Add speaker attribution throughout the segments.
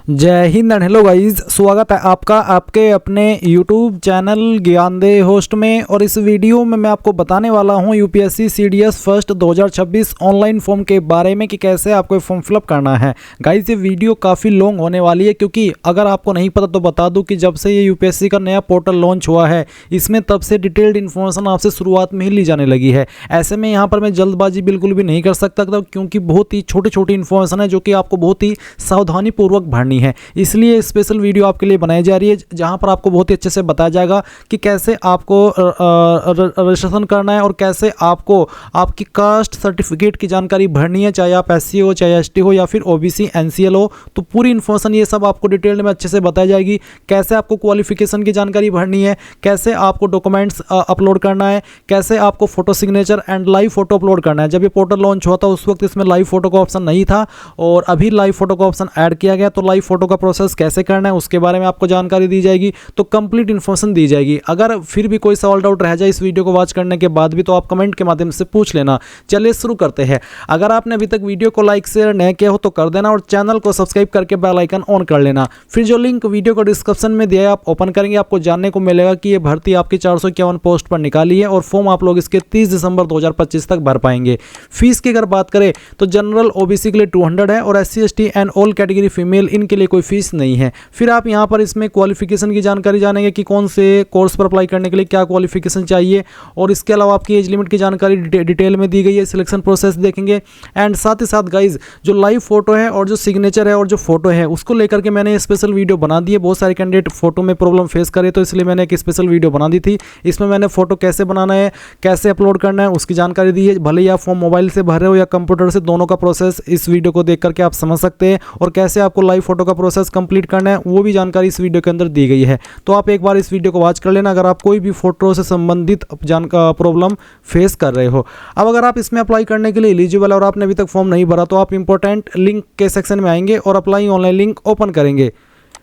Speaker 1: जय Hind and hello guys, स्वागत है आपका आपके अपने YouTube चैनल ज्ञानदेह होस्ट में। और इस वीडियो में मैं आपको बताने वाला हूं UPSC CDS first 2026 online form के बारे में कि कैसे आपको फॉर्म फिलअप करना है। गाइस ये वीडियो काफ़ी लॉन्ग होने वाली है, क्योंकि अगर आपको नहीं पता तो बता दूं कि जब से ये यूपीएससी का नया पोर्टल लॉन्च हुआ है, इसमें तब से डिटेल्ड इन्फॉर्मेशन आपसे शुरुआत में ही ली जाने लगी है। ऐसे में यहाँ पर मैं जल्दबाजी बिल्कुल भी नहीं कर सकता था, क्योंकि बहुत ही छोटी छोटी इन्फॉर्मेशन है जो कि आपको बहुत ही सावधानीपूर्वक भरनी है। इसलिए स्पेशल वीडियो आपके लिए बनाई जा रही है, जहां पर आपको बहुत ही अच्छे से बताया जाएगा कि कैसे आपको रजिस्ट्रेशन करना है और कैसे आपको आपकी कास्ट सर्टिफिकेट की जानकारी भरनी है, चाहे आप एससी हो, चाहे एसटी हो, या फिर ओबीसी एनसीएल हो। तो पूरी इन्फॉर्मेशन ये सब आपको डिटेल में अच्छे से बताई जाएगी। कैसे आपको क्वालिफिकेशन की जानकारी भरनी है, कैसे आपको डॉक्यूमेंट्स अपलोड करना है, कैसे आपको photo signature and live photo upload करना है। जब ये पोर्टल लॉन्च हुआ था उस वक्त इसमें लाइव फोटो का ऑप्शन नहीं था, और अभी लाइव फोटो का ऑप्शन ऐड किया गया। तो लाइव फोटो का प्रोसेस कैसे करना है उसके बारे में आपको जानकारी दी जाएगी, तो कंप्लीट इन्फॉर्मेशन दी जाएगी। अगर फिर भी कोई सवाल डाउट रह जाए इस वीडियो को वॉच करने के बाद भी, तो आप कमेंट के माध्यम से पूछ लेना। चलिए शुरू करते हैं। अगर आपने अभी तक वीडियो को लाइक शेयर नहीं किया हो तो कर देना, और चैनल को सब्सक्राइब करके बेल आइकन ऑन कर लेना। फिर जो लिंक वीडियो को डिस्क्रिप्शन में दिया है आप ओपन करेंगे, आपको जानने को मिलेगा कि ये भर्ती आपकी 451 पोस्ट पर निकाली है, और फॉर्म आप लोग इसके 30 दिसंबर 2025 तक भर पाएंगे। फीस की अगर बात करें तो जनरल ओबीसी के लिए 200 है, और SC ST and all category female इनके लिए कोई फीस नहीं है। फिर आप यहाँ पर इसमें क्वालिफिकेशन की जानकारी जानेंगे कि कौन से कोर्स पर अप्लाई करने के लिए क्या क्वालिफिकेशन चाहिए, और इसके अलावा आपकी एज लिमिट की जानकारी डिटेल में दी गई है। सिलेक्शन प्रोसेस देखेंगे, एंड साथ ही साथ गाइज जो लाइव फोटो है और जो सिग्नेचर है और जो फोटो है उसको लेकर के मैंने स्पेशल वीडियो बना दी है। बहुत सारे कैंडिडेट फोटो में प्रॉब्लम फेस करे, तो इसलिए मैंने एक स्पेशल वीडियो बना दी थी। इसमें मैंने फोटो कैसे बनाना है, कैसे अपलोड करना है उसकी जानकारी दी है। भले ही आप फॉर्म मोबाइल से भर रहे हो या कंप्यूटर से, दोनों का प्रोसेस इस वीडियो को देख करके आप समझ सकते हैं, और कैसे आपको लाइव फोटो का प्रोसेस कंप्लीट करना है वो भी जानकारी इस वीडियो के अंदर दी गई है। तो आप एक बार इस वीडियो को वॉच कर लेना अगर आप कोई भी फोटो से संबंधित प्रॉब्लम फेस कर रहे हो। अब अगर आप इसमें अप्लाई करने के लिए एलिजिबल है और आपने अभी तक फॉर्म नहीं भरा, तो आप इंपॉर्टेंट लिंक के सेक्शन में आएंगे और अप्लाई ऑनलाइन लिंक ओपन करेंगे।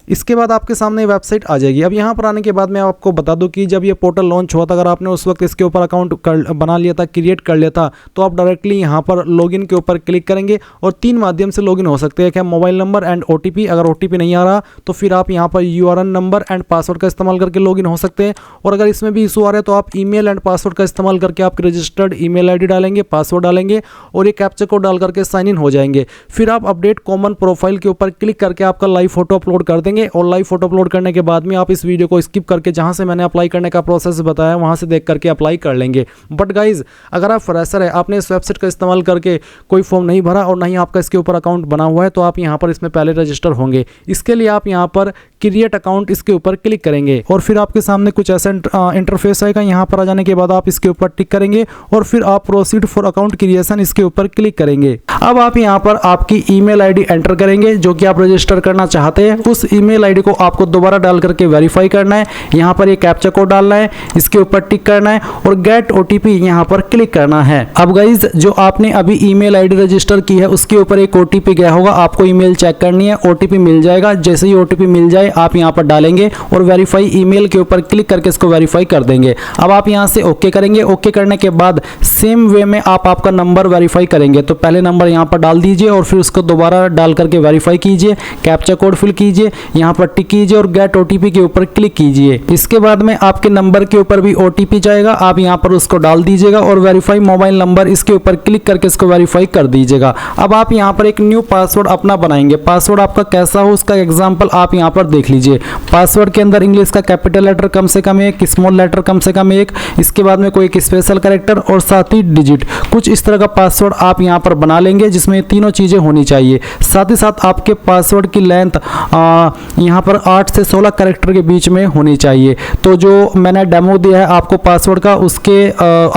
Speaker 1: इसके बाद आपके सामने वेबसाइट आ जाएगी। अब यहाँ पर आने के बाद मैं आपको बता दूं कि जब ये पोर्टल लॉन्च हुआ था, अगर आपने उस वक्त इसके ऊपर अकाउंट बना लिया था, क्रिएट कर लिया था, तो आप डायरेक्टली यहाँ पर लॉगिन के ऊपर क्लिक करेंगे, और 3 माध्यम से लॉगिन हो सकते हैं। क्या मोबाइल नंबर एंड ओटीपी। अगर ओटीपी नहीं आ रहा तो फिर आप यहाँ पर यूआरएन नंबर एंड पासवर्ड का इस्तेमाल करके लॉगिन हो सकते हैं। और अगर इसमें भी इशू आ रहा है तो आप ईमेल एंड पासवर्ड का इस्तेमाल करके आप रजिस्टर्ड ईमेल आईडी डालेंगे, पासवर्ड डालेंगे, और ये कैप्चा कोड डाल करके साइन इन हो जाएंगे। फिर आप अपडेट कॉमन प्रोफाइल के ऊपर क्लिक करके आपका लाइव फोटो अपलोड कर देंगे, और लाइव फोटो अपलोड करने के बाद में आप इस वीडियो को स्किप करके जहां से मैंने अप्लाई करने का प्रोसेस बताया वहां से देख करके अप्लाई कर लेंगे। बट गाइज अगर आप फ्रेशर है, आपने इस वेबसाइट का इस्तेमाल करके कोई फॉर्म नहीं भरा और नहीं आपका इसके ऊपर अकाउंट बना हुआ है, तो आप यहां पर इसमें पहले रजिस्टर होंगे। इसके लिए आप यहां पर क्रिएट अकाउंट इसके ऊपर क्लिक करेंगे, और फिर आपके सामने कुछ ऐसा इंटरफेस आएगा। यहां पर आ जाने के बाद आप इसके ऊपर टिक करेंगे, और फिर आप प्रोसीड फॉर अकाउंट क्रिएशन इसके ऊपर क्लिक करेंगे। अब आप यहां पर आपकी ईमेल आईडी एंटर करेंगे जो कि आप रजिस्टर करना चाहते हैं। उस ईमेल आईडी को आपको दोबारा डाल करके वेरीफाई करना है। यहां पर ये कैप्चा कोड डालना है, इसके ऊपर टिक करना है, और गेट ओटीपी यहां पर क्लिक करना है। अब गाइज जो आपने अभी ईमेल आईडी रजिस्टर की है उसके ऊपर एक ओटीपी गया होगा, आपको ईमेल चेक करनी है, ओटीपी मिल जाएगा। जैसे ही ओटीपी मिल जाए आप यहां पर डालेंगे, और वेरीफाई ईमेल के ऊपर क्लिक करके इसको वेरीफाई कर देंगे। अब आप यहां से ओके करेंगे। ओके करने के बाद सेम वे में आप आपका नंबर वेरीफाई करेंगे। तो पहले नंबर यहां पर डाल दीजिए, और फिर उसको दोबारा डाल करके वेरीफाई कीजिए, कैप्चा कोड फिल कीजिए, यहां पर टिक कीजिए, और गेट ओटीपी के ऊपर क्लिक कीजिए। इसके बाद में आपके नंबर के ऊपर भी ओटीपी जाएगा, आप यहां पर उसको डाल दीजिएगा, और वेरीफाई मोबाइल नंबर इसके ऊपर क्लिक करके इसको वेरीफाई कर दीजिएगा। अब आप यहां पर एक न्यू पासवर्ड अपना बनाएंगे। पासवर्ड आपका कैसा हो उसका एग्जांपल आप यहां पर देख लीजिए। पासवर्ड के अंदर इंग्लिश का कैपिटल लेटर कम से कम 1, स्मॉल लेटर कम से कम 1, इसके बाद में कोई एक स्पेशल कैरेक्टर, और साथ ही डिजिट। कुछ इस तरह का पासवर्ड आप यहां पर बना लेंगे जिसमें तीनों चीजें होनी चाहिए। साथ ही साथ आपके पासवर्ड की लेंथ यहां पर 8 से 16 कैरेक्टर के बीच में होनी चाहिए। तो जो मैंने डेमो दिया है आपको पासवर्ड का, उसके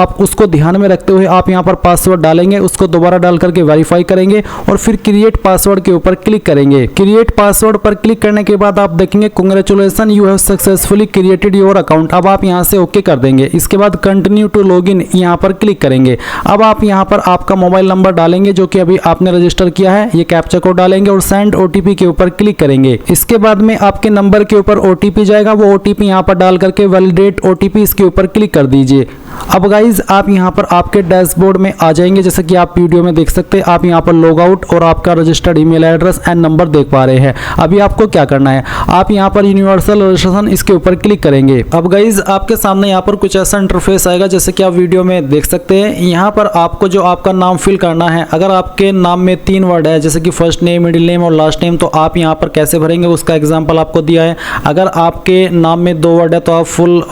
Speaker 1: आप उसको ध्यान में रखते हुए आप यहां पर पासवर्ड डालेंगे, उसको दोबारा डाल करके वेरीफाई करेंगे, और फिर क्रिएट पासवर्ड के ऊपर क्लिक करेंगे। क्रिएट पासवर्ड पर क्लिक करने के बाद आप देखेंगे congratulation you have successfully created your account. अब आप यहां से ओके कर देंगे। इसके बाद कंटिन्यू टू लॉगिन यहां पर क्लिक करेंगे। अब आप यहां पर आपका मोबाइल नंबर डालेंगे जो कि अभी आपने रजिस्टर किया है, ये कैप्चा कोड डालेंगे, और सेंड ओटीपी के ऊपर क्लिक करेंगे। इसके बाद में आपके नंबर के ऊपर ओटीपी जाएगा, वो ओटीपी यहां पर डाल करके वैलिडेट ओटीपी इसके ऊपर क्लिक कर दीजिए। अब गाइज आप यहाँ पर आपके डैशबोर्ड में आ जाएंगे। जैसे कि आप वीडियो में देख सकते हैं, आप यहाँ पर लॉग आउट और आपका registered email address and number देख पा रहे हैं। अभी आपको क्या करना है, आप यहाँ पर यूनिवर्सल रजिस्ट्रेशन इसके ऊपर क्लिक करेंगे। अब गाइज आपके सामने यहाँ पर कुछ ऐसा इंटरफेस आएगा जैसे कि आप वीडियो में देख सकते हैं। यहाँ पर आपको जो आपका नाम फिल करना है, अगर आपके नाम में 3 वर्ड है जैसे कि फर्स्ट नेम, मिडिल नेम और लास्ट नेम, तो आप यहाँ पर कैसे भरेंगे उसका एग्जाम्पल आपको दिया है। अगर आपके नाम में 2 वर्ड है तो आप फुल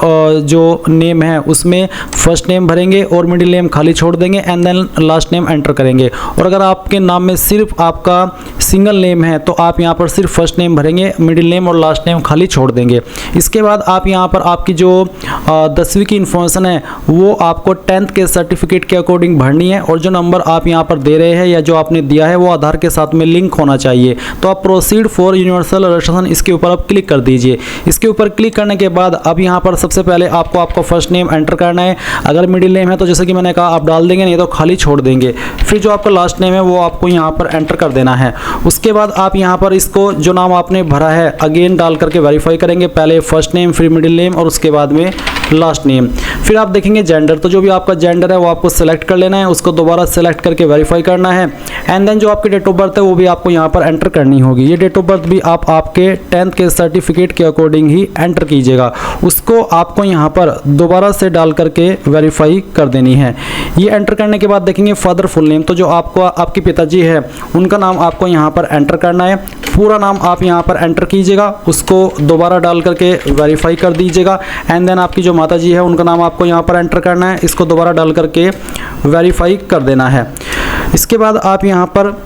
Speaker 1: जो नेम है उसमें फर्स्ट नेम भरेंगे और मिडिल नेम खाली छोड़ देंगे and then last name enter करेंगे। और अगर आपके नाम में सिर्फ आपका सिंगल नेम है तो आप यहाँ पर सिर्फ फर्स्ट नेम भरेंगे, मिडिल नेम और लास्ट नेम खाली छोड़ देंगे। इसके बाद आप यहाँ पर आपकी जो 10वीं की इन्फॉर्मेशन है वो आपको 10th के सर्टिफिकेट के अकॉर्डिंग भरनी है और जो नंबर आप यहाँ पर दे रहे हैं या जो आपने दिया है वो आधार के साथ में लिंक होना चाहिए। तो आप प्रोसीड फॉर यूनिवर्सल रजिस्ट्रेशन इसके ऊपर आप क्लिक कर दीजिए। इसके ऊपर क्लिक करने के बाद अब यहाँ पर सबसे पहले आपको आपका फर्स्ट नेम एंटर करना है। अगर मिडिल नेम है तो जैसे कि मैंने कहा आप डाल देंगे, नहीं तो खाली छोड़ देंगे। फिर जो आपका लास्ट नेम है वो आपको यहाँ पर एंटर कर देना है। उसके बाद आप यहाँ पर इसको जो नाम आपने भरा है अगेन डाल करके वेरीफाई करेंगे। पहले फर्स्ट नेम, फिर मिडिल नेम और उसके बाद में लास्ट नेम। फिर आप देखेंगे जेंडर, तो जो भी आपका जेंडर है वो आपको सेलेक्ट कर लेना है, उसको दोबारा सेलेक्ट करके वेरीफाई करना है। एंड देन जो आपकी डेट ऑफ बर्थ है वो भी आपको यहाँ पर एंटर करनी होगी। ये डेट ऑफ बर्थ भी आप आपके 10th के सर्टिफिकेट के अकॉर्डिंग ही एंटर कीजिएगा। उसको आपको यहाँ पर दोबारा से डाल करके वेरीफाई कर देनी है। ये एंटर करने के बाद देखेंगे फादर फुल नेम, तो जो आपको आपके पिताजी है उनका नाम आपको यहाँ पर एंटर करना है। पूरा नाम आप यहाँ पर एंटर कीजिएगा, उसको दोबारा डाल करके वेरीफाई कर दीजिएगा। एंड देन आपकी जो माताजी है उनका नाम आपको यहाँ पर एंटर करना है, इसको दोबारा डाल करके वेरीफाई कर देना है। इसके बाद आप यहाँ पर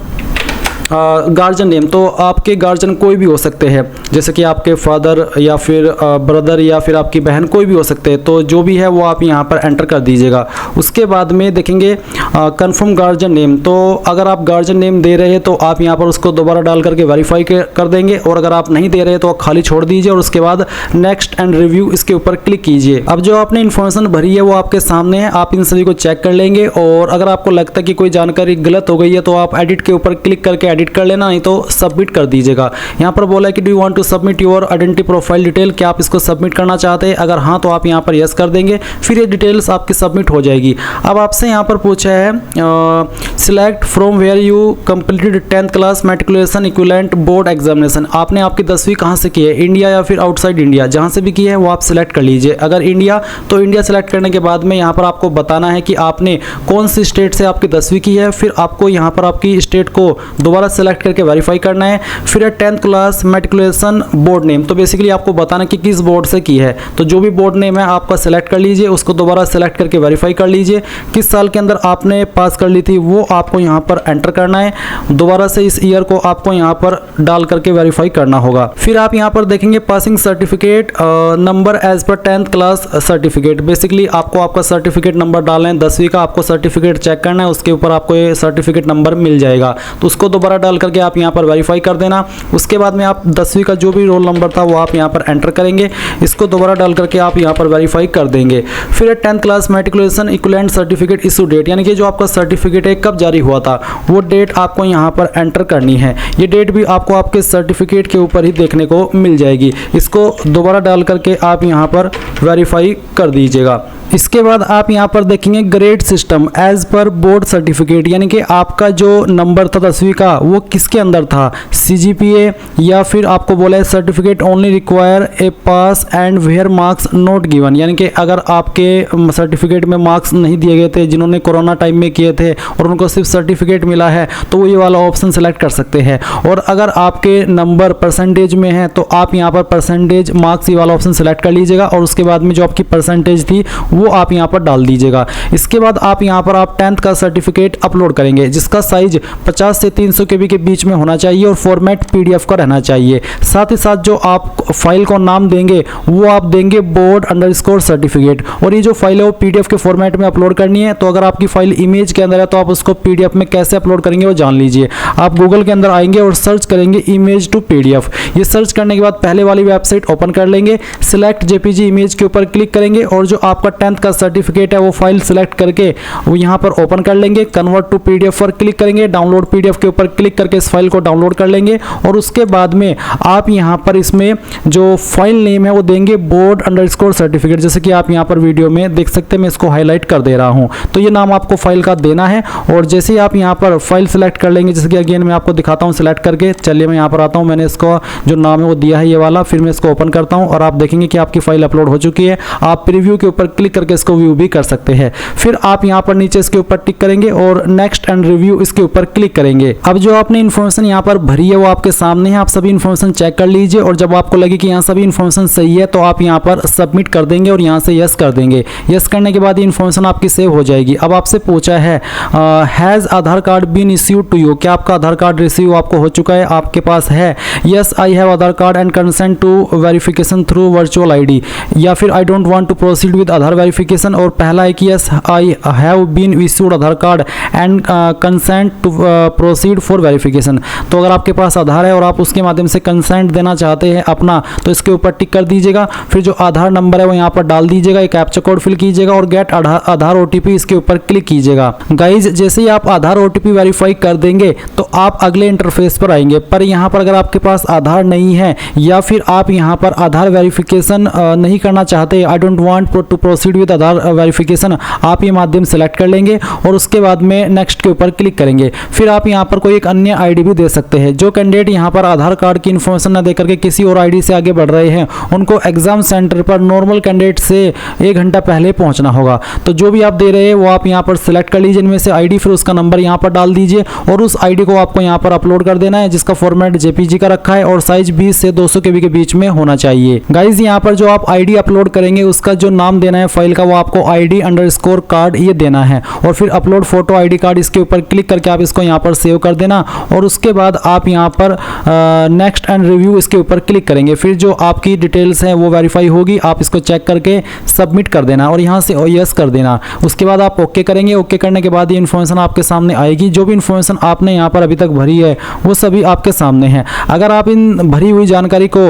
Speaker 1: गार्जियन नेम, तो आपके गार्जियन कोई भी हो सकते हैं, जैसे कि आपके फादर या फिर ब्रदर या फिर आपकी बहन, कोई भी हो सकते हैं। तो जो भी है वो आप यहाँ पर एंटर कर दीजिएगा। उसके बाद में देखेंगे कंफर्म गार्जियन नेम, तो अगर आप गार्जियन नेम दे रहे हैं तो आप यहाँ पर उसको दोबारा डाल करके वेरीफाई कर देंगे, और अगर आप नहीं दे रहे तो आप खाली छोड़ दीजिए और उसके बाद नेक्स्ट एंड रिव्यू इसके ऊपर क्लिक कीजिए। अब जो आपने इन्फॉर्मेशन भरी है वो आपके सामने है, आप इन सभी को चेक कर लेंगे। और अगर आपको लगता है कि कोई जानकारी गलत हो गई है तो आप एडिट के ऊपर क्लिक करके एडिट कर लेना, नहीं तो सबमिट कर दीजिएगा। यहाँ पर बोला है कि do you want to submit your identity profile detail, क्या आप इसको सबमिट करना चाहते हैं? अगर हाँ तो आप यहाँ पर यस कर देंगे, फिर ये डिटेल्स आपकी सबमिट हो जाएगी। अब आपसे यहाँ पर पूछा है select from where you completed 10th class matriculation equivalent board examination. आपने आपकी 10वीं कहाँ से की है, इंडिया या फिर आउटसाइड इंडिया, जहाँ से भी की है वो आप सिलेक्ट कर लीजिए। अगर इंडिया तो इंडिया सेलेक्ट करने के बाद में यहाँ पर आपको बताना है कि आपने कौन सी स्टेट से आपकी 10वीं की है। फिर आपको यहाँ पर आपकी स्टेट को दोबारा सेलेक्ट करके वेरीफाई करना है। फिर है 10th class matriculation board name, तो बेसिकली आपको बताना कि किस बोर्ड से की है। तो जो भी बोर्ड नेम है आपका सेलेक्ट कर लीजिए, उसको दोबारा सेलेक्ट करके वेरीफाई कर लीजिए। किस साल के अंदर आपने पास कर ली थी वो आपको यहाँ पर एंटर करना है। दोबारा से इस ईयर को आपको यहाँ पर डाल करके वेरीफाई करना होगा। फिर आप यहाँ पर देखेंगे passing certificate number as per 10th class certificate. Basically आपको आपका सर्टिफिकेट नंबर डालना है, 10वीं का आपको सर्टिफिकेट चेक करना है, उसके ऊपर आपको ये सर्टिफिकेट नंबर मिल जाएगा। तो उसको दोबारा डाल करके आप यहाँ पर वेरीफाई कर देना। उसके बाद में आप 10वीं का जो भी रोल नंबर था वो आप यहाँ पर एंटर करेंगे, इसको दोबारा डाल करके आप यहाँ पर वेरीफाई कर देंगे। फिर 10th class matriculation equivalent certificate issue date, यानी कि जो आपका सर्टिफिकेट है कब जारी हुआ था वो डेट आपको यहाँ पर एंटर करनी है। ये डेट भी आपको आपके सर्टिफिकेट के ऊपर ही देखने को मिल जाएगी। इसको दोबारा डाल करके आप यहाँ पर वेरीफाई कर दीजिएगा। इसके बाद आप यहाँ पर देखेंगे grade system as per board certificate, यानी कि आपका जो नंबर था 10वीं का वो किसके अंदर था, CGPA या फिर आपको बोला है certificate only require a pass and where marks not given, यानी कि अगर आपके सर्टिफिकेट में मार्क्स नहीं दिए गए थे, जिन्होंने कोरोना टाइम में किए थे और उनको सिर्फ सर्टिफिकेट मिला है तो वो ये वाला ऑप्शन सेलेक्ट कर सकते हैं। और अगर आपके नंबर परसेंटेज में है तो आप यहाँ पर परसेंटेज मार्क्स ये वाला ऑप्शन सेलेक्ट कर लीजिएगा और उसके बाद में जो आपकी परसेंटेज थी वो आप यहाँ पर डाल दीजिएगा। इसके बाद आप यहाँ पर आप 10th का सर्टिफिकेट अपलोड करेंगे, जिसका साइज 50 से 300 KB के बीच में होना चाहिए और फॉर्मेट PDF का रहना चाहिए। साथ ही साथ जो आप फाइल को नाम देंगे वो आप देंगे बोर्ड_ सर्टिफिकेट, और ये जो फाइल है वो PDF के फॉर्मेट में अपलोड करनी है। तो अगर आपकी फाइल इमेज के अंदर है तो आप उसको PDF में कैसे अपलोड करेंगे वो जान लीजिए। आप गूगल के अंदर आएंगे और सर्च करेंगे इमेज टू PDF। ये सर्च करने के बाद पहले वाली वेबसाइट ओपन कर लेंगे, सिलेक्ट JPG इमेज के ऊपर क्लिक करेंगे और जो आपका 10th का सर्टिफिकेट है वो फाइल सेलेक्ट करके वो यहाँ पर ओपन कर लेंगे। कन्वर्ट टू पीडीएफ पर क्लिक करेंगे, डाउनलोड पीडीएफ के ऊपर क्लिक करके इस फाइल को डाउनलोड कर लेंगे और उसके बाद में आप यहाँ पर इसमें जो फाइल नेम है वो देंगे बोर्ड अंडरस्कोर सर्टिफिकेट, जैसे कि आप यहाँ पर वीडियो में देख सकते हैं, मैं इसको हाईलाइट कर दे रहा हूँ। तो ये नाम आपको फाइल का देना है और जैसे ही आप यहाँ पर फाइल सेलेक्ट कर लेंगे, जैसे कि अगेन मैं आपको दिखाता हूँ सेलेक्ट करके, चलिए मैं यहाँ पर आता हूँ, मैंने इसको जो नाम है वो दिया है ये वाला, फिर मैं इसको ओपन करता हूँ और आप देखेंगे कि आपकी फाइल अपलोड हो चुकी है। आप प्रीव्यू के ऊपर क्लिक करके इसको व्यू भी कर सकते हैं। फिर आप यहाँ पर नीचे इसके ऊपर टिक करेंगे और नेक्स्ट एंड रिव्यू इसके ऊपर क्लिक करेंगे। अब जो आपने इन्फॉर्मेशन यहाँ पर भरी है वो आपके सामने है, आप सभी इन्फॉर्मेशन चेक कर लीजिए और जब आपको लगे कि यहाँ सभी इन्फॉर्मेशन सही है तो आप यहाँ पर सबमिट कर देंगे और यहाँ से यस कर देंगे। यस करने के बाद ये इन्फॉर्मेशन आपकी सेव हो जाएगी। अब आपसे पूछा है has Aadhaar card been issued to you, क्या आपका आधार कार्ड रिसीव आपको हो चुका है, आपके पास है? Yes I have Aadhaar card and consent to verification through virtual ID, या फिर I don't want to proceed with Aadhaar verification. और पहला है कि yes I have been issued Aadhaar card and consent to proceed for verification. तो अगर आपके पास आधार है और आप उसके माध्यम से कंसेंट देना चाहते हैं अपना, तो इसके ऊपर टिक कर दीजिएगा। फिर जो आधार नंबर है वो यहाँ पर डाल दीजिएगा, एक कैप्चा कोड फिल कीजिएगा और गेट आधार ओटीपी इसके ऊपर क्लिक कीजिएगा। गाइज जैसे ही आप आधार ओटीपी वेरीफाई कर देंगे तो आप अगले इंटरफेस पर आएंगे। पर यहाँ पर अगर आपके पास आधार नहीं है या फिर आप यहाँ पर आधार वेरिफिकेशन नहीं करना चाहते, I don't want to proceed with Aadhaar verification, आप ये माध्यम सेलेक्ट कर लेंगे और उसके बाद में नेक्स्ट के ऊपर क्लिक करेंगे। फिर आप यहाँ पर कोई एक अन्य आईडी भी दे सकते हैं। जो कैंडिडेट यहाँ पर आधार कार्ड की इन्फॉर्मेशन न देकर के किसी और आईडी से आगे बढ़ रहे हैं, उनको एग्जाम सेंटर पर नॉर्मल कैंडिडेट से 1 घंटा पहले पहुंचना होगा। तो जो भी आप दे रहे हैं वो आप यहाँ पर सिलेक्ट कर लीजिए इनमें से आईडी, फिर उसका नंबर यहाँ पर डाल दीजिए और उस आईडी को आपको यहाँ पर अपलोड कर देना है, जिसका फॉर्मेट जेपीजी का रखा है और साइज 20 से 200 KB के बीच में होना चाहिए। गाइज यहाँ पर जो आप आईडी अपलोड करेंगे उसका जो नाम देना है फाइल का वो आपको ID_ कार्ड ये देना है और फिर अपलोड फोटो ID कार्ड इसके ऊपर क्लिक करके आप इसको यहाँ पर सेव कर देना और उसके बाद आप यहाँ पर नेक्स्ट एंड रिव्यू इसके ऊपर क्लिक करेंगे। फिर जो आपकी डिटेल्स हैं वो वेरीफाई होगी, आप इसको चेक करके सबमिट कर देना और यहाँ से यस कर देना। उसके बाद आप ओके करेंगे। ओके करने के बाद ये इन्फॉर्मेशन आपके सामने आएगी। जो भी इन्फॉर्मेशन आपने यहाँ पर अभी तक भरी है वो सभी आपके सामने है। अगर आप इन भरी हुई जानकारी को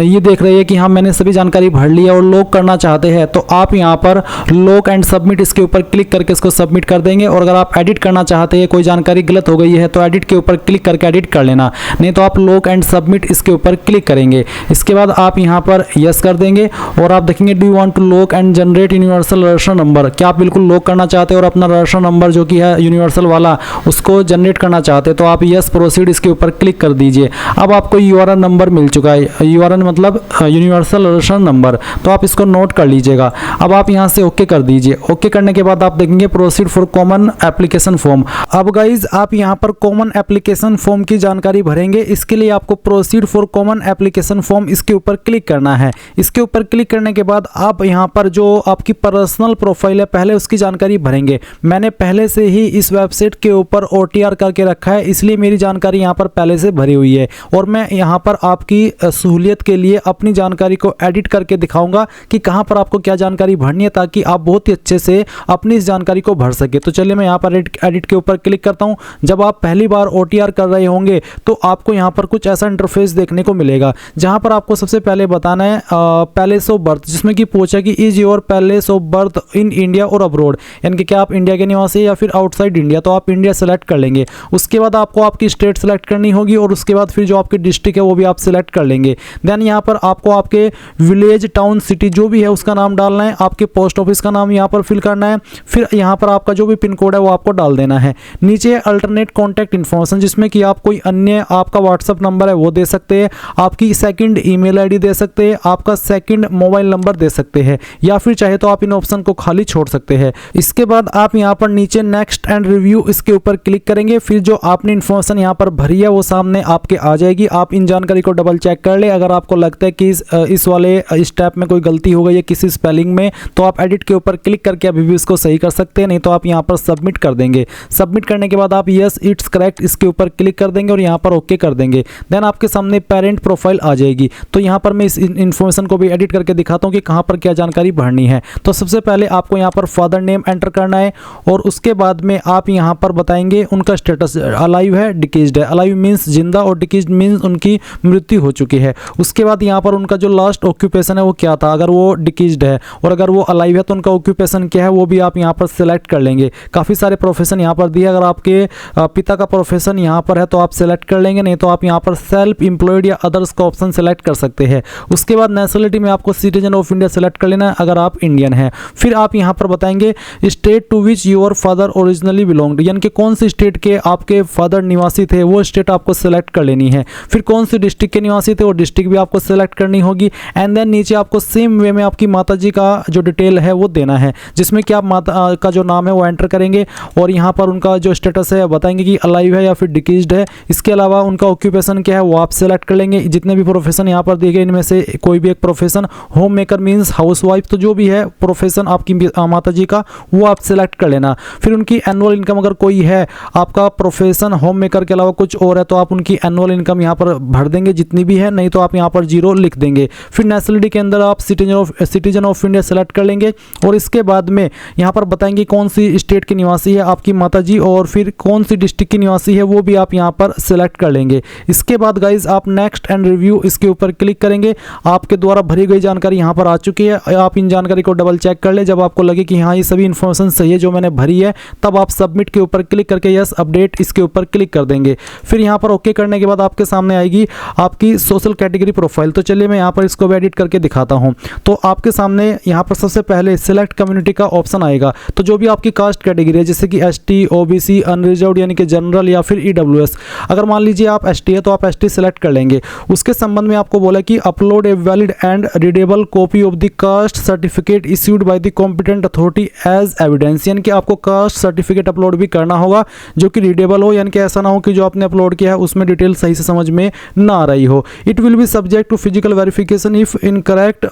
Speaker 1: ये देख रहे हैं कि हाँ मैंने सभी जानकारी भर ली है और लॉक करना चाहते हैं, तो आप यहाँ पर लॉक एंड सबमिट इसके ऊपर क्लिक करके इसको सबमिट कर देंगे। और अगर आप एडिट करना चाहते हैं, कोई जानकारी गलत हो गई है तो एडिट के ऊपर क्लिक करके एडिट कर लेना, नहीं तो आप लॉक एंड सबमिट इसके ऊपर क्लिक करेंगे। इसके बाद आप यहाँ पर यस कर देंगे और आप देखेंगे do you want to lock and generate universal registration number, क्या आप बिल्कुल लॉक करना चाहते हैं और अपना रजिस्ट्रेशन नंबर जो कि है यूनिवर्सल वाला उसको जनरेट करना चाहते हैं, तो आप यस प्रोसीड इसके ऊपर क्लिक कर दीजिए। अब आपको यूआरएन नंबर मिल चुका है, यूआरएन मतलब यूनिवर्सल रजिस्ट्रेशन नंबर, तो आप इसको नोट कर लीजिएगा। अब आप यहाँ से ओके कर दीजिए। ओके करने के बाद आप देखेंगे proceed for common application form. अब गाइज आप यहाँ पर कॉमन एप्लीकेशन फॉर्म की जानकारी भरेंगे। इसके लिए आपको proceed for common application form इसके ऊपर क्लिक करना है। इसके ऊपर क्लिक करने के बाद आप यहाँ पर जो आपकी पर्सनल प्रोफाइल है पहले उसकी जानकारी भरेंगे। मैंने पहले से ही इस वेबसाइट के ऊपर OTR करके रखा है, इसलिए मेरी जानकारी यहाँ पर पहले से भरी हुई है और मैं यहाँ पर आपकी सहूलियत के लिए अपनी जानकारी को एडिट करके दिखाऊंगा कि कहाँ पर आपको क्या जानकारी भरनी है, ताकि आप बहुत ही अच्छे से अपनी इस जानकारी को भर सके। तो चलिए मैं यहाँ पर एडिट के ऊपर क्लिक करता हूँ। जब आप पहली बार OTR कर रहे होंगे तो आपको यहाँ पर कुछ ऐसा इंटरफेस देखने को मिलेगा, जहाँ पर आपको सबसे पहले बताना है पैलेस ऑफ बर्थ, जिसमें कि पूछा कि is your palace of birth in India और अब्रोड, यानी कि क्या आप इंडिया के निवासी या फिर आउटसाइड इंडिया, तो आप इंडिया सेलेक्ट कर लेंगे। उसके बाद आपको आपकी स्टेट सेलेक्ट करनी होगी और उसके बाद फिर जो आपकी डिस्ट्रिक्ट है वो भी आप सिलेक्ट कर लेंगे। देन यहाँ पर आपको आपके विलेज, टाउन, सिटी जो भी है उसका नाम डालना है, आपके पोस्ट ऑफिस का नाम यहाँ पर फिल करना है, फिर यहाँ पर आपका जो भी पिन कोड है वो आपको डाल देना है। नीचे अल्टरनेट कॉन्टैक्ट इन्फॉर्मेशन, जिसमें कि आप कोई अन्य आपका व्हाट्सअप नंबर है वो दे सकते हैं, आपकी सेकंड ईमेल आईडी दे सकते हैं, आपका सेकंड मोबाइल नंबर दे सकते हैं, या फिर चाहे तो आप इन ऑप्शन को खाली छोड़ सकते हैं। इसके बाद आप यहाँ पर नीचे नेक्स्ट एंड रिव्यू इसके ऊपर क्लिक करेंगे। फिर जो आपने इन्फॉर्मेशन यहाँ पर भरी है वो सामने आपके आ जाएगी। आप इन जानकारी को डबल चेक कर ले। अगर आपको लगता है कि इस वाले स्टेप में कोई गलती हो गई है किसी स्पेलिंग में, तो आप एडिट के ऊपर क्लिक करके अभी भी इसको सही कर सकते हैं, नहीं तो आप यहाँ पर सबमिट कर देंगे। सबमिट करने के बाद आप यस इट्स करेक्ट इसके ऊपर क्लिक कर देंगे और यहाँ पर ओके कर देंगे। देन आपके सामने पेरेंट प्रोफाइल आ जाएगी। तो यहाँ पर मैं इस इन्फॉर्मेशन को भी एडिट करके दिखाता हूँ कि कहाँ पर क्या जानकारी भरनी है। तो सबसे पहले आपको यहाँ पर फादर नेम एंटर करना है और उसके बाद में आप यहाँ पर बताएंगे उनका स्टेटस अलाइव है, डिकीज्ड है। अलाइव मीन्स जिंदा और डिकीज्ड मीन्स उनकी मृत्यु हो चुकी है। उसके बाद यहाँ पर उनका जो लास्ट ऑक्यूपेशन है वो क्या था, अगर वो डिकीज्ड है, और और अगर वो अलाइव है तो उनका ऑक्यूपेशन क्या है वो भी आप यहाँ पर सिलेक्ट कर लेंगे। काफ़ी सारे प्रोफेशन यहाँ पर दिए, अगर आपके पिता का प्रोफेशन यहाँ पर है तो आप सिलेक्ट कर लेंगे, नहीं तो आप यहाँ पर सेल्फ एम्प्लॉयड या अदर्स का ऑप्शन सेलेक्ट कर सकते हैं। उसके बाद नेशनलिटी में आपको सिटीजन ऑफ इंडिया सेलेक्ट कर लेना है अगर आप इंडियन हैं। फिर आप यहाँ पर बताएंगे state to which your father originally belonged, यानी कि कौन सी स्टेट के आपके फादर निवासी थे वो स्टेट आपको सेलेक्ट कर लेनी है। फिर कौन सी डिस्ट्रिक्ट के निवासी थे वो डिस्ट्रिक्ट भी आपको सेलेक्ट करनी होगी। एंड देन नीचे आपको सेम वे में आपकी माता जी का जो डिटेल है वो देना है, जिसमें कि आप माता का जो नाम है वो एंटर करेंगे और यहाँ पर उनका जो स्टेटस है बताएंगे कि अलाइव है या फिर डिकीज्ड है। इसके अलावा उनका ऑक्यूपेशन क्या है वो आप सेलेक्ट कर लेंगे। जितने भी प्रोफेशन यहाँ पर दिए गए इनमें से कोई भी एक profession, home maker means housewife, तो जो भी है प्रोफेशन आपकी माता जी का वो आप सेलेक्ट कर लेना। फिर उनकी एनुअल इनकम अगर कोई है, आपका प्रोफेशन होम मेकर के अलावा कुछ और है तो आप उनकी एनुअल इनकम यहाँ पर भर देंगे जितनी भी है, नहीं तो आप यहाँ पर 0 लिख देंगे। फिर नेशनलिटी के अंदर आप सिटीजन ऑफ इंडिया सेलेक्ट कर लेंगे और इसके बाद में यहाँ पर बताएंगे कौन सी स्टेट के निवासी है आपकी माता जी और फिर कौन सी डिस्ट्रिक्ट की निवासी है वो भी आप यहाँ पर सेलेक्ट कर लेंगे। इसके बाद गाइज आप नेक्स्ट एंड रिव्यू इसके ऊपर क्लिक करेंगे। आपके द्वारा भरी गई जानकारी यहाँ पर आ चुकी है, आप इन जानकारी को डबल चेक कर ले। जब आपको लगे कि हाँ ये सभी इन्फॉर्मेशन सही है जो मैंने भरी है, तब आप सबमिट के ऊपर क्लिक करके यस अपडेट इसके ऊपर क्लिक कर देंगे। फिर यहाँ पर ओके करने के बाद आपके सामने आएगी आपकी सोशल कैटेगरी प्रोफाइल। तो चलिए मैं यहाँ पर इसको भी एडिट करके दिखाता हूँ। तो आपके सामने यहाँ पर सबसे पहले सिलेक्ट कम्युनिटी का ऑप्शन आएगा। तो जो भी आपकी कास्ट कैटेगरी है जैसे कि ST, OBC, अनरिजर्व्ड यानी कि जनरल या फिर EWS, अगर मान लीजिए आप ST है तो आप ST सेलेक्ट कर लेंगे। उसके संबंध में आपको बोला कि upload a valid and readable copy of the caste certificate issued by the competent authority as evidence, यानी कि आपको कास्ट सर्टिफिकेट अपलोड भी करना होगा जो कि रीडेबल हो, यानी कि ऐसा ना हो कि जो आपने अपलोड किया है उसमें डिटेल सही से समझ में ना आ रही हो। It will be subject to physical verification if incorrect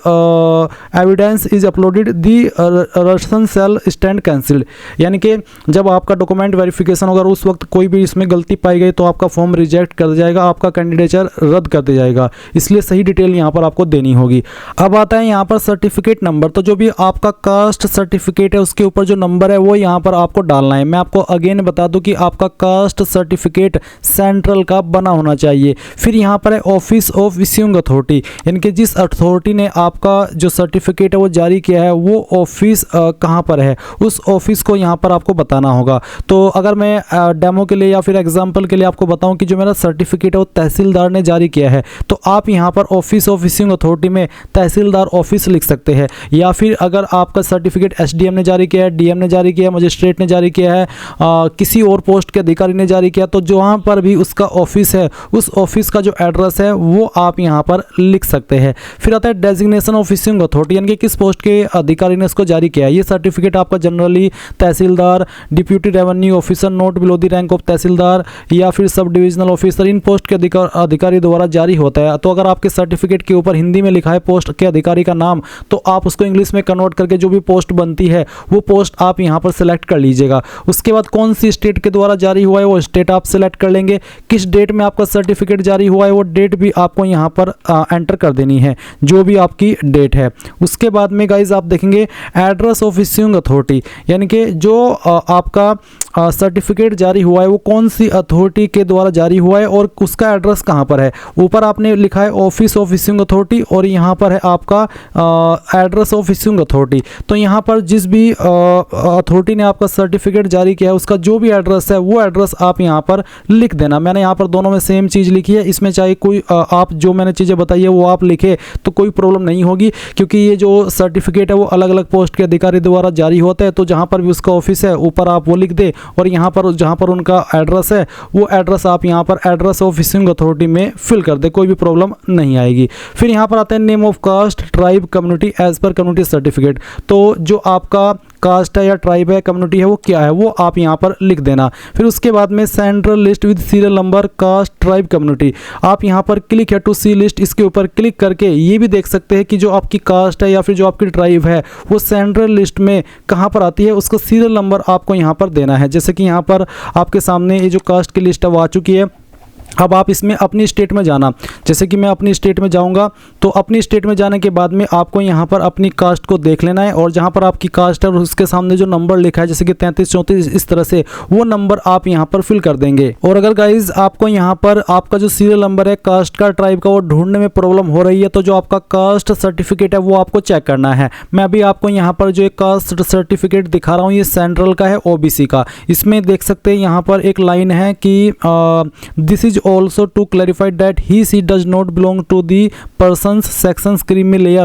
Speaker 1: evidence is uploaded the reason cell stand cancelled, यानी कि जब आपका डॉक्यूमेंट वेरिफिकेशन होगा उस वक्त कोई भी इसमें गलती पाई गई तो आपका फॉर्म रिजेक्ट कर दिया जाएगा, आपका कैंडिडेचर रद्द कर दिया जाएगा। इसलिए सही डिटेल यहाँ पर आपको देनी होगी। अब आता है यहाँ पर सर्टिफिकेट नंबर। तो जो भी आपका कास्ट सर्टिफिकेट है उसके ऊपर जो नंबर है वो यहाँ पर आपको डालना है। मैं आपको अगेन बता दूं कि आपका कास्ट सर्टिफिकेट सेंट्रल का बना होना चाहिए। फिर यहाँ पर है ऑफिस ऑफ इश्यूइंग अथॉरिटी, यानी कि जिस अथॉरिटी ने आपका जो सर्टिफिकेट है वो जारी किया है वो ऑफिस कहाँ पर है, उस ऑफिस को यहाँ पर आपको बताना होगा। तो अगर मैं डेमो के लिए या फिर एग्जाम्पल के लिए आपको बताऊं कि जो मेरा सर्टिफिकेट है वो तहसीलदार ने जारी किया है, तो आप यहाँ पर ऑफिस ऑफ इश्यूइंग अथॉरिटी में तहसीलदार ऑफिस लिख सकते हैं। या फिर अगर आपका सर्टिफिकेट SDM ने जारी किया है, DM ने जारी किया है, मजिस्ट्रेट ने जारी किया है, किसी और पोस्ट के अधिकारी ने जारी किया, तो जहाँ पर भी उसका ऑफिस है उस ऑफिस का जो एड्रेस है वो आप यहाँ पर लिख सकते हैं। फिर आता है डेजिग्नेशन ऑफ इश्यूइंग अथॉरिटी, यानी कि किस पोस्ट के अधिकारी ने इसको जारी किया है। ये सर्टिफिकेट आपका generally tehsildar, deputy revenue officer not below the rank of tehsildar या फिर सब डिविजनल ऑफिसर, इन पोस्ट के अधिकारी द्वारा जारी होता है। तो अगर आपके सर्टिफिकेट के ऊपर हिंदी में लिखा है पोस्ट के अधिकारी का नाम, तो आप उसको इंग्लिश में कन्वर्ट करके जो भी पोस्ट बनती है वो पोस्ट आप यहाँ पर सेलेक्ट कर लीजिएगा। उसके बाद कौन सी स्टेट के द्वारा जारी हुआ है वो स्टेट आप सेलेक्ट कर लेंगे। किस डेट में आपका सर्टिफिकेट जारी हुआ है वो डेट भी आपको यहाँ पर एंटर कर देनी है, जो भी आपकी डेट है। उसके बाद में गाइज आप देखेंगे एड्रेस ऑफ इश्यूइंग अथॉरिटी, यानी कि जो आपका सर्टिफिकेट जारी हुआ है वो कौन सी अथॉरिटी के द्वारा जारी हुआ है और उसका एड्रेस कहाँ पर है। ऊपर आपने लिखा है ऑफिस ऑफ इश्यूइंग अथॉरिटी और यहाँ पर है आपका एड्रेस ऑफ इश्यूइंग अथॉरिटी। तो यहाँ पर जिस भी अथॉरिटी ने आपका सर्टिफिकेट जारी किया है उसका जो भी एड्रेस है वो एड्रेस आप यहाँ पर लिख देना। मैंने यहाँ पर दोनों में सेम चीज़ लिखी है, इसमें चाहे कोई आप जो मैंने चीज़ें बताई है वो आप लिखे तो कोई प्रॉब्लम नहीं होगी, क्योंकि ये जो सर्टिफिकेट है वो अलग अलग पोस्ट के अधिकारी द्वारा जारी होता है। तो जहाँ पर भी उसका ऑफिस है ऊपर आप वो लिख दे और यहाँ पर जहाँ पर उनका एड्रेस है वो एड्रेस आप यहाँ पर एड्रेस ऑफ इश्यूइंग अथॉरिटी में फिल कर दे, कोई भी प्रॉब्लम नहीं आएगी। फिर यहाँ पर आते हैं name of caste tribe community as per community certificate. तो जो आपका कास्ट है या ट्राइब है, कम्युनिटी है, वो क्या है वो आप यहाँ पर लिख देना। फिर उसके बाद में central list with serial number caste tribe community, आप यहाँ पर क्लिक है टू सी लिस्ट, इसके ऊपर क्लिक करके ये भी देख सकते हैं कि जो आपकी कास्ट है या फिर जो आपकी ट्राइब है वो सेंट्रल लिस्ट में कहाँ पर आती है, उसका सीरियल नंबर आपको यहाँ पर देना है। जैसे कि यहाँ पर आपके सामने ये जो कास्ट की लिस्ट है वो आ चुकी है। अब आप इसमें अपनी स्टेट में जाना, जैसे कि मैं अपनी स्टेट में जाऊंगा तो अपनी स्टेट में जाने के बाद में आपको यहाँ पर अपनी कास्ट को देख लेना है और जहाँ पर आपकी कास्ट है और उसके सामने जो नंबर लिखा है जैसे कि 33 34 इस तरह से वो नंबर आप यहाँ पर फिल कर देंगे। और अगर गाइज आपको यहाँ पर आपका जो सीरियल नंबर है कास्ट का ट्राइब का वो ढूंढने में प्रॉब्लम हो रही है तो जो आपका कास्ट सर्टिफिकेट है वो आपको चेक करना है। मैं अभी आपको यहाँ पर जो एक कास्ट सर्टिफिकेट दिखा रहा हूँ ये सेंट्रल का है OBC का। इसमें देख सकते हैं यहाँ पर एक लाइन है कि this is also to clarify that he/she does not belong to the persons sections creamy layer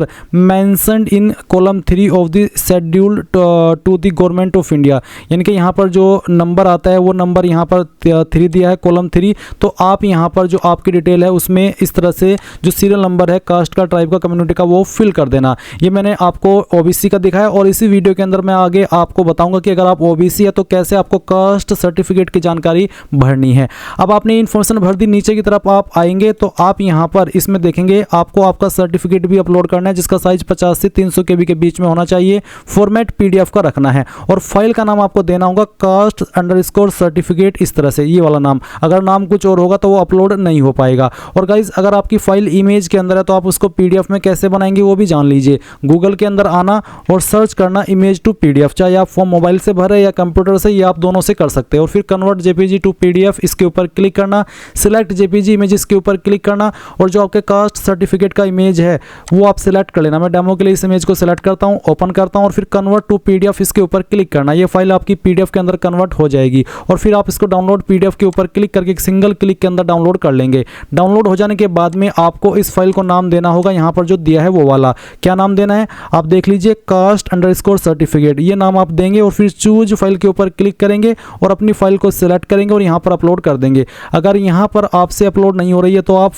Speaker 1: mentioned in column 3 of the schedule to the government of India। यानी कि यहाँ पर जो नंबर आता है वो नंबर यहाँ पर 3 दिया है, कॉलम 3। तो आप यहाँ पर जो आपकी डिटेल है उसमें इस तरह से जो सीरियल नंबर है कास्ट का, ट्राइब का, कम्युनिटी का वो फिल कर देना। ये मैंने आपको OBC का दिखाया और इसी वीडियो के अंदर मैं आगे आपको बताऊंगा कि अगर आप OBC है तो कैसे आपको कास्ट सर्टिफिकेट की जानकारी भरनी है। अब आपने इन्फॉर्मेशन भर दी, नीचे की तरफ आप आएंगे तो आप यहाँ पर इसमें देखेंगे आपको आपका सर्टिफिकेट भी अपलोड करना है जिसका साइज 50 से 300 KB के बीच में होना चाहिए। फॉर्मेट PDF का रखना है और फाइल का नाम आपको देना होगा कास्ट_सर्टिफिकेट, इस तरह से ये वाला नाम। अगर नाम कुछ और होगा तो वो अपलोड नहीं हो पाएगा। और गाइज अगर आपकी फाइल इमेज के अंदर है तो आप उसको PDF में कैसे बनाएंगे वो भी जान लीजिए। गूगल के अंदर आना और सर्च करना इमेज टू PDF, चाहे आप फॉर्म मोबाइल से भरे या कंप्यूटर से, या आप दोनों से कर सकते हैं। और फिर कन्वर्ट JPG टू PDF इसके ऊपर क्लिक करना, सिलेक्ट JPG इमेजेस के ऊपर क्लिक करना और जो आपके कास्ट सर्टिफिकेट का इमेज है वो आप सिलेक्ट कर लेना। मैं डेमो के लिए इस इमेज को सिलेक्ट करता हूं, ओपन करता हूं और फिर कन्वर्ट टू PDF इसके ऊपर क्लिक करना। ये फाइल आपकी PDF के अंदर कन्वर्ट हो जाएगी और फिर आप इसको डाउनलोड PDF के ऊपर क्लिक करके एक सिंगल क्लिक के अंदर डाउनलोड कर लेंगे। डाउनलोड हो जाने के बाद में आपको इस फाइल को नाम देना होगा, यहाँ पर जो दिया है वो वाला। क्या नाम देना है आप देख लीजिए, कास्ट_सर्टिफिकेट, ये नाम आप देंगे और फिर चूज फाइल के ऊपर क्लिक करेंगे और अपनी फाइल को सिलेक्ट करेंगे और यहाँ पर अपलोड कर देंगे। अगर यहाँ पर आपसे अपलोड नहीं हो रही है तो आप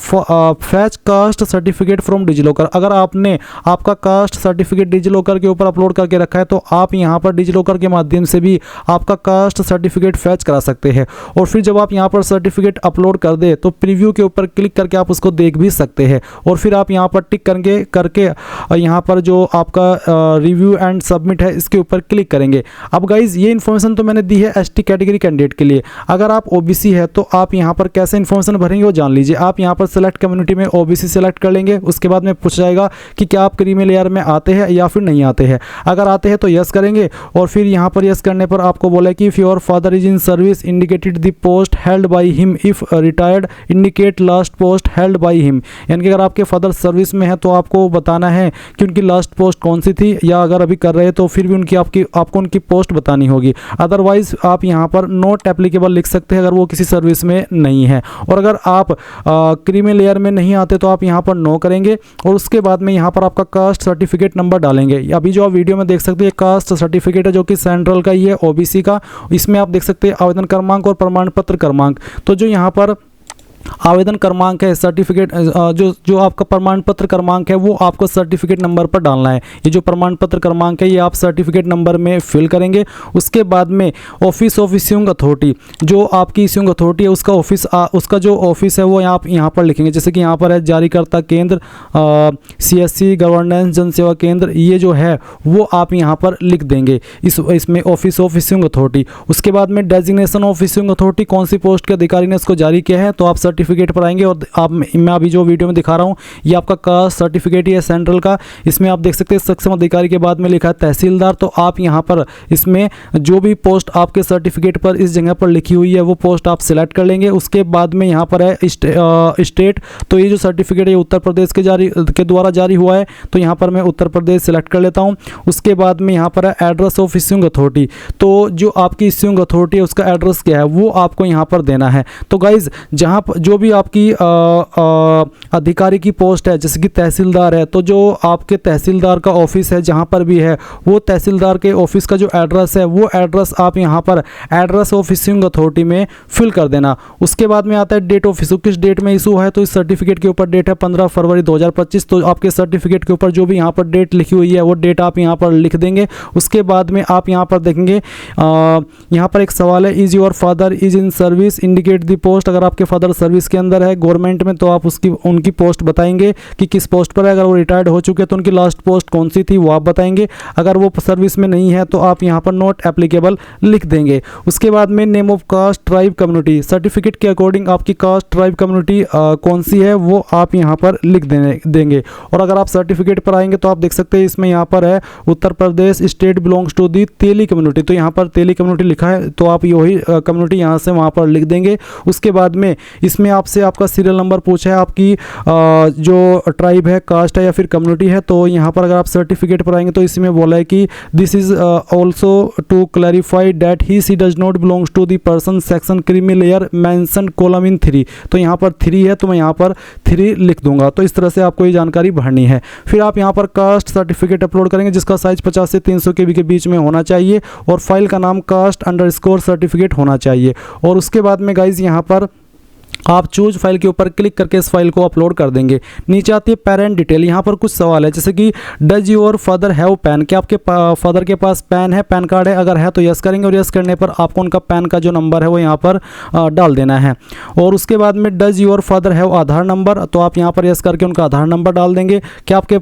Speaker 1: fetch caste certificate from DigiLocker, अगर आपने आपका कास्ट सर्टिफिकेट डिजिलॉकर के ऊपर अपलोड करके रखा है तो आप यहाँ पर डिजिलॉकर के माध्यम से भी आपका कास्ट सर्टिफिकेट फैच करा सकते हैं। और फिर जब आप यहाँ पर सर्टिफिकेट अपलोड कर दे तो प्रीव्यू के ऊपर क्लिक करके आप उसको देख भी सकते हैं। और फिर आप यहाँ पर टिक करके यहाँ पर जो आपका रिव्यू एंड सबमिट है इसके ऊपर क्लिक करेंगे। अब गाइज ये इन्फॉर्मेशन तो मैंने दी है ST कैटेगरी कैंडिडेट के लिए। अगर आप OBC है तो आप यहाँ पर कैसे इन्फॉर्मेशन भरेंगे वो जान लीजिए। आप यहाँ पर सेलेक्ट कम्युनिटी में OBC सेलेक्ट कर लेंगे, उसके बाद में पूछ जाएगा कि क्या आप क्रीमी लेयर में आते हैं या फिर नहीं आते हैं। अगर आते हैं तो यस करेंगे और फिर यहाँ पर यस करने पर आपको बोला कि if your father is in service indicated the post held by him, if retired indicate last post held by him. यानी कि अगर आपके फादर सर्विस में है तो आपको बताना है कि उनकी लास्ट पोस्ट कौन सी थी, या अगर अभी कर रहे हैं तो फिर भी आपको उनकी पोस्ट बतानी होगी। अदरवाइज आप यहाँ पर नॉट एप्लीकेबल लिख सकते हैं अगर वो किसी सर्विस में नहीं है। और अगर आप क्रीमी लेयर में नहीं आते तो आप यहाँ पर नो करेंगे और उसके बाद में यहाँ पर आपका कास्ट सर्टिफिकेट नंबर डालेंगे। अभी जो आप वीडियो में देख सकते हैं कास्ट सर्टिफिकेट है जो कि सेंट्रल का ही है, OBC का। इसमें आप देख सकते हैं आवेदन क्रमांक और प्रमाण पत्र क्रमांक। तो जो यहाँ पर आवेदन क्रमांक है, सर्टिफिकेट जो आपका प्रमाण पत्र क्रमांक है वो आपको सर्टिफिकेट नंबर पर डालना है। ये जो प्रमाण पत्र क्रमांक है ये आप सर्टिफिकेट नंबर में फिल करेंगे। उसके बाद में ऑफिस ऑफ इश्यूइंग अथॉरिटी, जो आपकी इश्यूइंग अथॉरिटी है उसका ऑफिस, उसका जो ऑफिस है वो आप यहाँ पर लिखेंगे। जैसे कि यहाँ पर है जारीकर्ता केंद्र, CSC गवर्नेंस जन सेवा केंद्र, ये जो है वो आप यहाँ पर लिख देंगे इसमें ऑफिस ऑफ इश्यूइंग अथॉरिटी। उसके बाद में डेजिग्नेशन ऑफ इश्यूइंग अथॉरिटी, कौन सी पोस्ट के अधिकारी ने इसको जारी किया है, तो आप सर्टिफिकेट पर आएंगे और मैं अभी जो वीडियो में दिखा रहा हूँ ये आपका कास्ट सर्टिफिकेट ही है सेंट्रल का। इसमें आप देख सकते हैं सक्षम अधिकारी के बाद में लिखा है तहसीलदार। तो आप यहाँ पर इसमें जो भी पोस्ट आपके सर्टिफिकेट पर इस जगह पर लिखी हुई है वो पोस्ट आप सिलेक्ट कर लेंगे। उसके बाद में यहाँ पर है स्टेट, तो ये जो सर्टिफिकेट है उत्तर प्रदेश के द्वारा जारी हुआ है, तो यहाँ पर मैं उत्तर प्रदेश सिलेक्ट कर लेता हूँ। उसके बाद में यहाँ पर है एड्रेस ऑफ इश्यूइंग अथॉरिटी, तो जो आपकी इश्यूइंग अथॉरिटी है उसका एड्रेस क्या है वो आपको यहाँ पर देना है। तो गाइज जहाँ जो भी आपकी अधिकारी की पोस्ट है जैसे कि तहसीलदार है, तो जो आपके तहसीलदार का ऑफिस है जहाँ पर भी है वो तहसीलदार के ऑफिस का जो एड्रेस है वो एड्रेस आप यहाँ पर एड्रेस ऑफ इश्यूइंग अथॉरिटी में फिल कर देना। उसके बाद में आता है डेट ऑफ इशू, किस डेट में इशू है, तो इस सर्टिफिकेट के ऊपर डेट है 15 फरवरी 2025। तो आपके सर्टिफिकेट के ऊपर जो भी यहाँ पर डेट लिखी हुई है वो डेट आप यहाँ पर लिख देंगे। उसके बाद में आप यहाँ पर देखेंगे यहाँ पर एक सवाल है, is your father is in service indicate the post. अगर आपके फादर सर्विस सर्विस के अंदर है गवर्नमेंट में तो आप उनकी पोस्ट बताएंगे कि किस पोस्ट पर है। अगर वो रिटायर्ड हो चुके हैं तो उनकी लास्ट पोस्ट कौन सी थी वो आप बताएंगे। अगर वो सर्विस में नहीं है तो आप यहाँ पर नॉट एप्लीकेबल लिख देंगे। उसके बाद में name of caste tribe community, certificate के अकॉर्डिंग आपकी कास्ट ट्राइब कम्युनिटी कौन सी है वो आप यहाँ पर लिख देंगे। और अगर आप सर्टिफिकेट पर आएंगे तो आप देख सकते हैं इसमें यहाँ पर है Uttar Pradesh state belongs to the Teli community, तो यहाँ पर तेली कम्युनिटी लिखा है तो आप यही कम्युनिटी यहाँ से वहाँ पर लिख देंगे। उसके बाद में इसमें आपसे आपका सीरियल नंबर पूछा है, आपकी जो ट्राइब है, कास्ट है या फिर कम्युनिटी है, तो यहाँ पर अगर आप सर्टिफिकेट पर आएंगे तो इसमें बोला है कि this is also to clarify that he she does not belongs to the person section creamy layer mention column in 3, तो यहाँ पर 3 है तो मैं यहाँ पर 3 लिख दूंगा। तो इस तरह से आपको ये जानकारी भरनी है। फिर आप यहाँ पर कास्ट सर्टिफिकेट अपलोड करेंगे जिसका साइज 50 से 300 KB के बीच में होना चाहिए और फाइल का नाम कास्ट_ सर्टिफिकेट होना चाहिए। और उसके बाद में गाइज यहाँ पर आप चूज फाइल के ऊपर क्लिक करके इस फाइल को अपलोड कर देंगे। नीचे आती है पेरेंट डिटेल, यहाँ पर कुछ सवाल है जैसे कि does your father have pan, क्या आपके फादर के पास पैन है, पैन कार्ड है, अगर है तो यस करेंगे और यस करने पर आपको उनका पैन का जो नंबर है वो यहाँ पर डाल देना है। और उसके बाद में does your father have Aadhaar number, तो आप यहाँ पर यस करके उनका आधार नंबर डाल देंगे। क्या आपके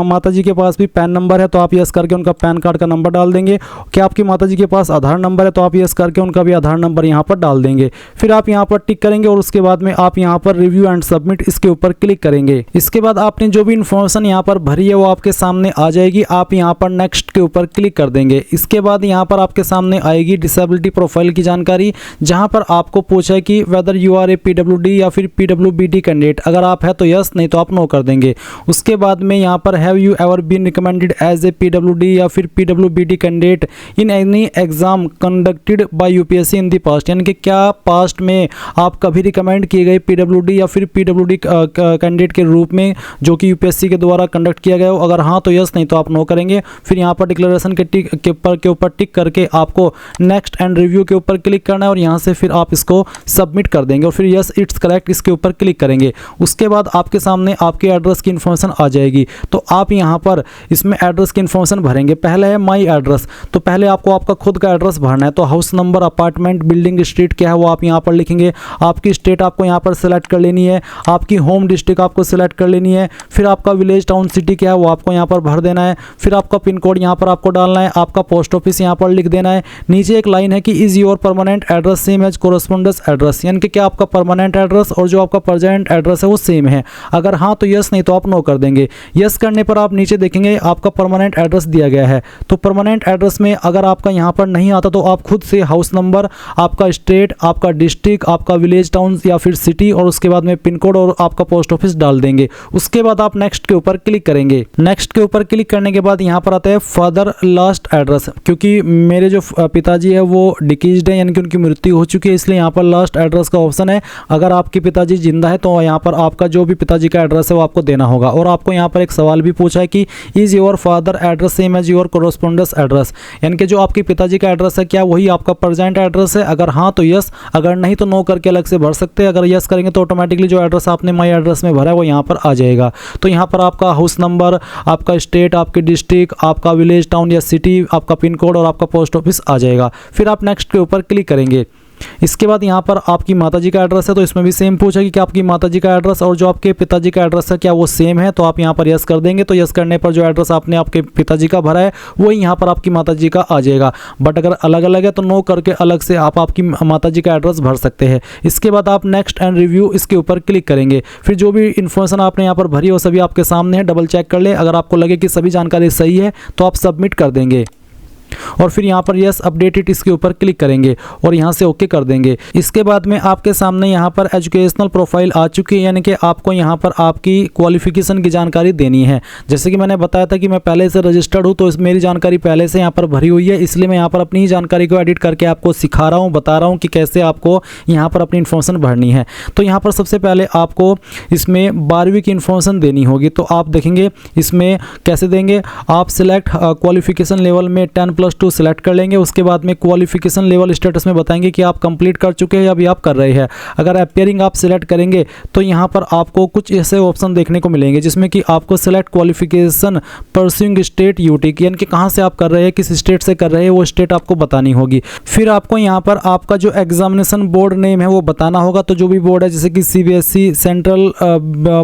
Speaker 1: माता जी के पास भी पैन नंबर है तो आप यस करके उनका पैन कार्ड का नंबर डाल देंगे। क्या आपकी माता जी के पास आधार नंबर है तो आप यस करके उनका भी आधार नंबर यहाँ पर डाल देंगे। फिर आप यहाँ पर टिक करेंगे और उसके बाद में आप यहाँ पर रिव्यू एंड सबमिट इसके ऊपर क्लिक करेंगे। इसके बाद आपने जो भी इंफॉर्मेशन यहाँ पर भरी है वो आपके सामने आ जाएगी। आप यहाँ पर नेक्स्ट के ऊपर क्लिक कर देंगे। इसके बाद यहाँ पर आपके सामने आएगी डिसेबिलिटी प्रोफाइल की जानकारी, जहाँ पर आपको पूछा है कि whether you are a PWD या फिर PWBD कैंडिडेट, अगर आप है तो यस, नहीं तो आप नो कर देंगे। उसके बाद में यहाँ पर have you ever been recommended as a PWD या फिर PWBD candidate in any exam conducted by UPSC in the past, यानी कि क्या पास्ट में आप कभी रिकमेंड किए गए PWD या फिर PWD कैंडिडेट के रूप में जो कि UPSC के द्वारा कंडक्ट किया गया हो, अगर हाँ तो यस, नहीं तो आप नो करेंगे। फिर यहाँ पर डिक्लेरेशन के ऊपर टिक करके आपको नेक्स्ट एंड रिव्यू के ऊपर क्लिक करना है और यहाँ से फिर आप इसको सबमिट कर देंगे और फिर यस इट्स करेक्ट इसके ऊपर क्लिक करेंगे। उसके बाद आपके सामने आपके एड्रेस की इन्फॉर्मेशन आ जाएगी। तो आप यहाँ पर इसमें एड्रेस की इन्फॉर्मेशन भरेंगे। पहले है माई एड्रेस, तो पहले आपको आपका खुद का एड्रेस भरना है। तो house number, apartment, building, street क्या है वो आप यहाँ पर लिखेंगे। आपकी स्टेट आपको यहाँ पर सेलेक्ट कर लेनी है, आपकी होम डिस्ट्रिक्ट आपको सिलेक्ट कर लेनी है। फिर आपका विलेज, टाउन, सिटी क्या है वो आपको यहाँ पर भर देना है। फिर आपका पिन कोड यहाँ पर आपको डालना है, आपका पोस्ट ऑफिस यहाँ पर लिख देना है। नीचे एक लाइन है कि is your permanent address same as correspondence address, यानी कि क्या आपका परमानेंट एड्रेस और जो आपका प्रेजेंट एड्रेस है वो सेम है। अगर हाँ तो यस, नहीं तो आप नो कर देंगे। यस करने पर आप नीचे देखेंगे आपका परमानेंट एड्रेस दिया गया है। तो परमानेंट एड्रेस में अगर आपका यहाँ पर नहीं आता तो आप खुद से हाउस नंबर, आपका स्टेट, आपका डिस्ट्रिक्ट, आपका विलेज, टाउन या फिर सिटी और उसके बाद में पिन कोड और आपका पोस्ट ऑफिस डाल देंगे। उसके बाद आप नेक्स्ट के ऊपर क्लिक करेंगे। नेक्स्ट के ऊपर क्लिक करने के बाद यहाँ पर आता है फादर लास्ट एड्रेस, क्योंकि मेरे जो पिताजी है वो डिकीज्ड है, यानी कि उनकी मृत्यु हो चुकी है, इसलिए यहाँ पर लास्ट एड्रेस का ऑप्शन है। अगर आपके पिताजी जिंदा है तो यहाँ पर आपका जो भी पिताजी का एड्रेस है वो आपको देना होगा। और आपको यहाँ पर एक सवाल भी पूछा है कि is your father address same as your correspondence address, यानी कि जो आपके पिताजी का एड्रेस है क्या वही आपका प्रेजेंट एड्रेस है। अगर हाँ तो यस, अगर नहीं तो नो करके अलग से भर सकते हैं। अगर यस करेंगे तो ऑटोमेटिकली जो एड्रेस आपने माई एड्रेस में भरा है वो यहाँ पर आ जाएगा। तो यहाँ पर आपका हाउस नंबर, आपका स्टेट, आपकी डिस्ट्रिक्ट, आपका विलेज, टाउन या सिटी, आपका पिन कोड और आपका पोस्ट ऑफिस आ जाएगा। फिर आप नेक्स्ट के ऊपर क्लिक करेंगे। इसके बाद यहाँ पर आपकी माताजी का एड्रेस है तो इसमें भी सेम पूछा कि क्या आपकी माताजी का एड्रेस और जो आपके पिताजी का एड्रेस है क्या वो सेम है, तो आप यहाँ पर यस कर देंगे। तो यस करने पर जो एड्रेस आपने आपके पिताजी का भरा है वही यहाँ पर आपकी माताजी का आ जाएगा। बट अगर अलग अलग है तो नो करके अलग से आप आपकी माताजी का एड्रेस भर सकते हैं। इसके बाद आप नेक्स्ट एंड रिव्यू इसके ऊपर क्लिक करेंगे। फिर जो भी इन्फॉर्मेशन आपने यहाँ पर भरी है वो सभी आपके सामने है, डबल चेक कर ले। अगर आपको लगे कि सभी जानकारी सही है तो आप सबमिट कर देंगे और फिर यहाँ पर यस अपडेटेड इसके ऊपर क्लिक करेंगे और यहाँ से ओके कर देंगे। इसके बाद में आपके सामने यहाँ पर एजुकेशनल प्रोफाइल आ चुकी है, यानी कि आपको यहाँ पर आपकी क्वालिफिकेशन की जानकारी देनी है। जैसे कि मैंने बताया था कि मैं पहले से रजिस्टर्ड हूँ तो मेरी जानकारी पहले से यहाँ पर भरी हुई है, इसलिए मैं यहाँ पर अपनी ही जानकारी को एडिट करके आपको सिखा रहा हूँ, बता रहा हूँ कि कैसे आपको यहाँ पर अपनी इन्फॉर्मेशन भरनी है। तो यहाँ पर सबसे पहले आपको इसमें 12वीं की इन्फॉर्मेशन देनी होगी। तो आप देखेंगे इसमें कैसे देंगे, आप सिलेक्ट क्वालिफिकेशन लेवल में 10+ +2 सिलेक्ट कर लेंगे। उसके बाद में क्वालिफिकेशन लेवल स्टेटस में बताएंगे कि आप कंप्लीट कर चुके हैं या अभी आप कर रहे हैं। अगर अपियरिंग आप सिलेक्ट करेंगे तो यहाँ पर आपको कुछ ऐसे ऑप्शन देखने को मिलेंगे जिसमें कि आपको select qualification pursuing state UT, यानी कि कहाँ से आप कर रहे हैं, किस स्टेट से कर रहे हैं, वो स्टेट आपको बतानी होगी। फिर आपको यहाँ पर आपका जो एग्जामिनेशन बोर्ड नेम है वो बताना होगा। तो जो भी बोर्ड है जैसे कि CBSE central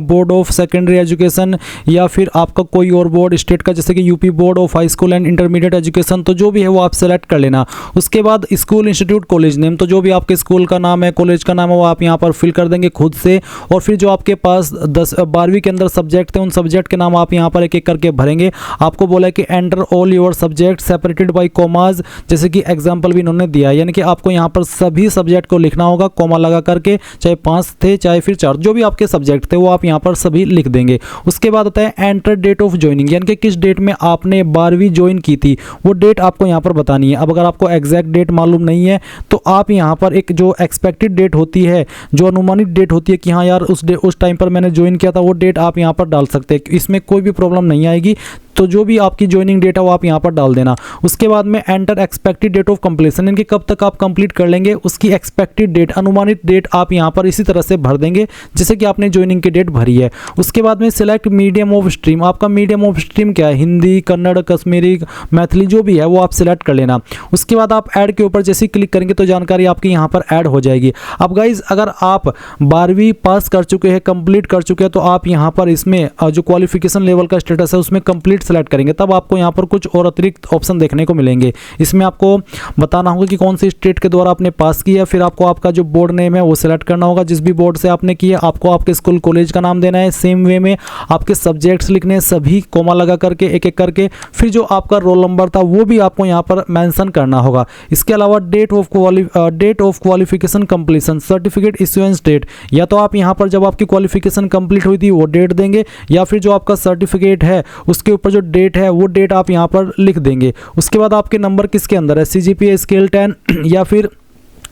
Speaker 1: board of secondary education, या फिर आपका कोई और बोर्ड स्टेट का जैसे कि UP board of high school and intermediate education, तो जो भी है वो आप सेलेक्ट कर लेना। उसके बाद स्कूल इंस्टीट्यूट कॉलेज नेम, तो जो भी आपके स्कूल का नाम है, कॉलेज का नाम है, वो आप यहाँ पर फिल कर देंगे खुद से। और फिर जो आपके पास 12वीं के अंदर सब्जेक्ट थे उन सब्जेक्ट के नाम आप यहाँ पर एक एक करके भरेंगे। आपको बोला है कि enter all your subject separated by commas, जैसे कि एग्जाम्पल भी इन्होंने दिया है, यानी कि आपको यहाँ पर सभी सब्जेक्ट को लिखना होगा कॉमा लगा करके, चाहे 5 थे चाहे फिर 4, जो भी आपके सब्जेक्ट थे वो आप यहाँ पर सभी लिख देंगे। उसके बाद आता है एंटर डेट ऑफ ज्वाइनिंग, यानी कि किस डेट में आपने 12वीं ज्वाइन की थी वो डेट आपको यहाँ पर बतानी है। अब अगर आपको एग्जैक्ट डेट मालूम नहीं है तो आप यहाँ पर एक जो एक्सपेक्टेड डेट होती है, जो अनुमानित डेट होती है कि हाँ यार उस टाइम पर मैंने ज्वाइन किया था, वो डेट आप यहाँ पर डाल सकते हैं। इसमें कोई भी प्रॉब्लम नहीं आएगी। तो जो भी आपकी ज्वाइनिंग डेट है वो आप यहाँ पर डाल देना। उसके बाद में enter expected date of completion, यानी कि कब तक आप कंप्लीट कर लेंगे उसकी एक्सपेक्टेड डेट, अनुमानित डेट आप यहाँ पर इसी तरह से भर देंगे जैसे कि आपने ज्वाइनिंग की डेट भरी है। उसके बाद में सिलेक्ट मीडियम ऑफ स्ट्रीम, आपका मीडियम ऑफ स्ट्रीम क्या है, हिंदी, कन्नड़, कश्मीरी, मैथिली, जो भी है वो आप सिलेक्ट कर लेना। उसके बाद आप ऐड के ऊपर जैसे क्लिक करेंगे तो जानकारी आपकी यहाँ पर ऐड हो जाएगी। अब गाइज अगर आप 12वीं पास कर चुके हैं, कंप्लीट कर चुके हैं, तो आप यहाँ पर इसमें जो क्वालिफिकेशन लेवल का स्टेटस है उसमें कंप्लीट सेलेक्ट करेंगे, तब आपको यहाँ पर कुछ और अतिरिक्त ऑप्शन देखने को मिलेंगे। इसमें आपको बताना होगा कि कौन सी स्टेट के द्वारा आपने पास किया, फिर आपको आपका जो बोर्ड नेम है वो सिलेक्ट करना होगा, जिस भी बोर्ड से आपने किया आपको आपके स्कूल कॉलेज का नाम देना है। सेम वे में आपके सब्जेक्ट्स लिखने हैं, सभी कोमा लगा करके एक एक करके। फिर जो आपका रोल नंबर था वो भी आपको यहाँ पर मेंशन करना होगा। इसके अलावा date of qualification completion, certificate issuance date, या तो आप यहाँ पर जब आपकी क्वालिफिकेशन कंप्लीट हुई थी वो डेट देंगे, या फिर जो आपका सर्टिफिकेट है उसके ऊपर जो डेट है वो डेट आप यहाँ पर लिख देंगे। उसके बाद आपके नंबर किसके अंदर है, CGPA स्केल 10 या फिर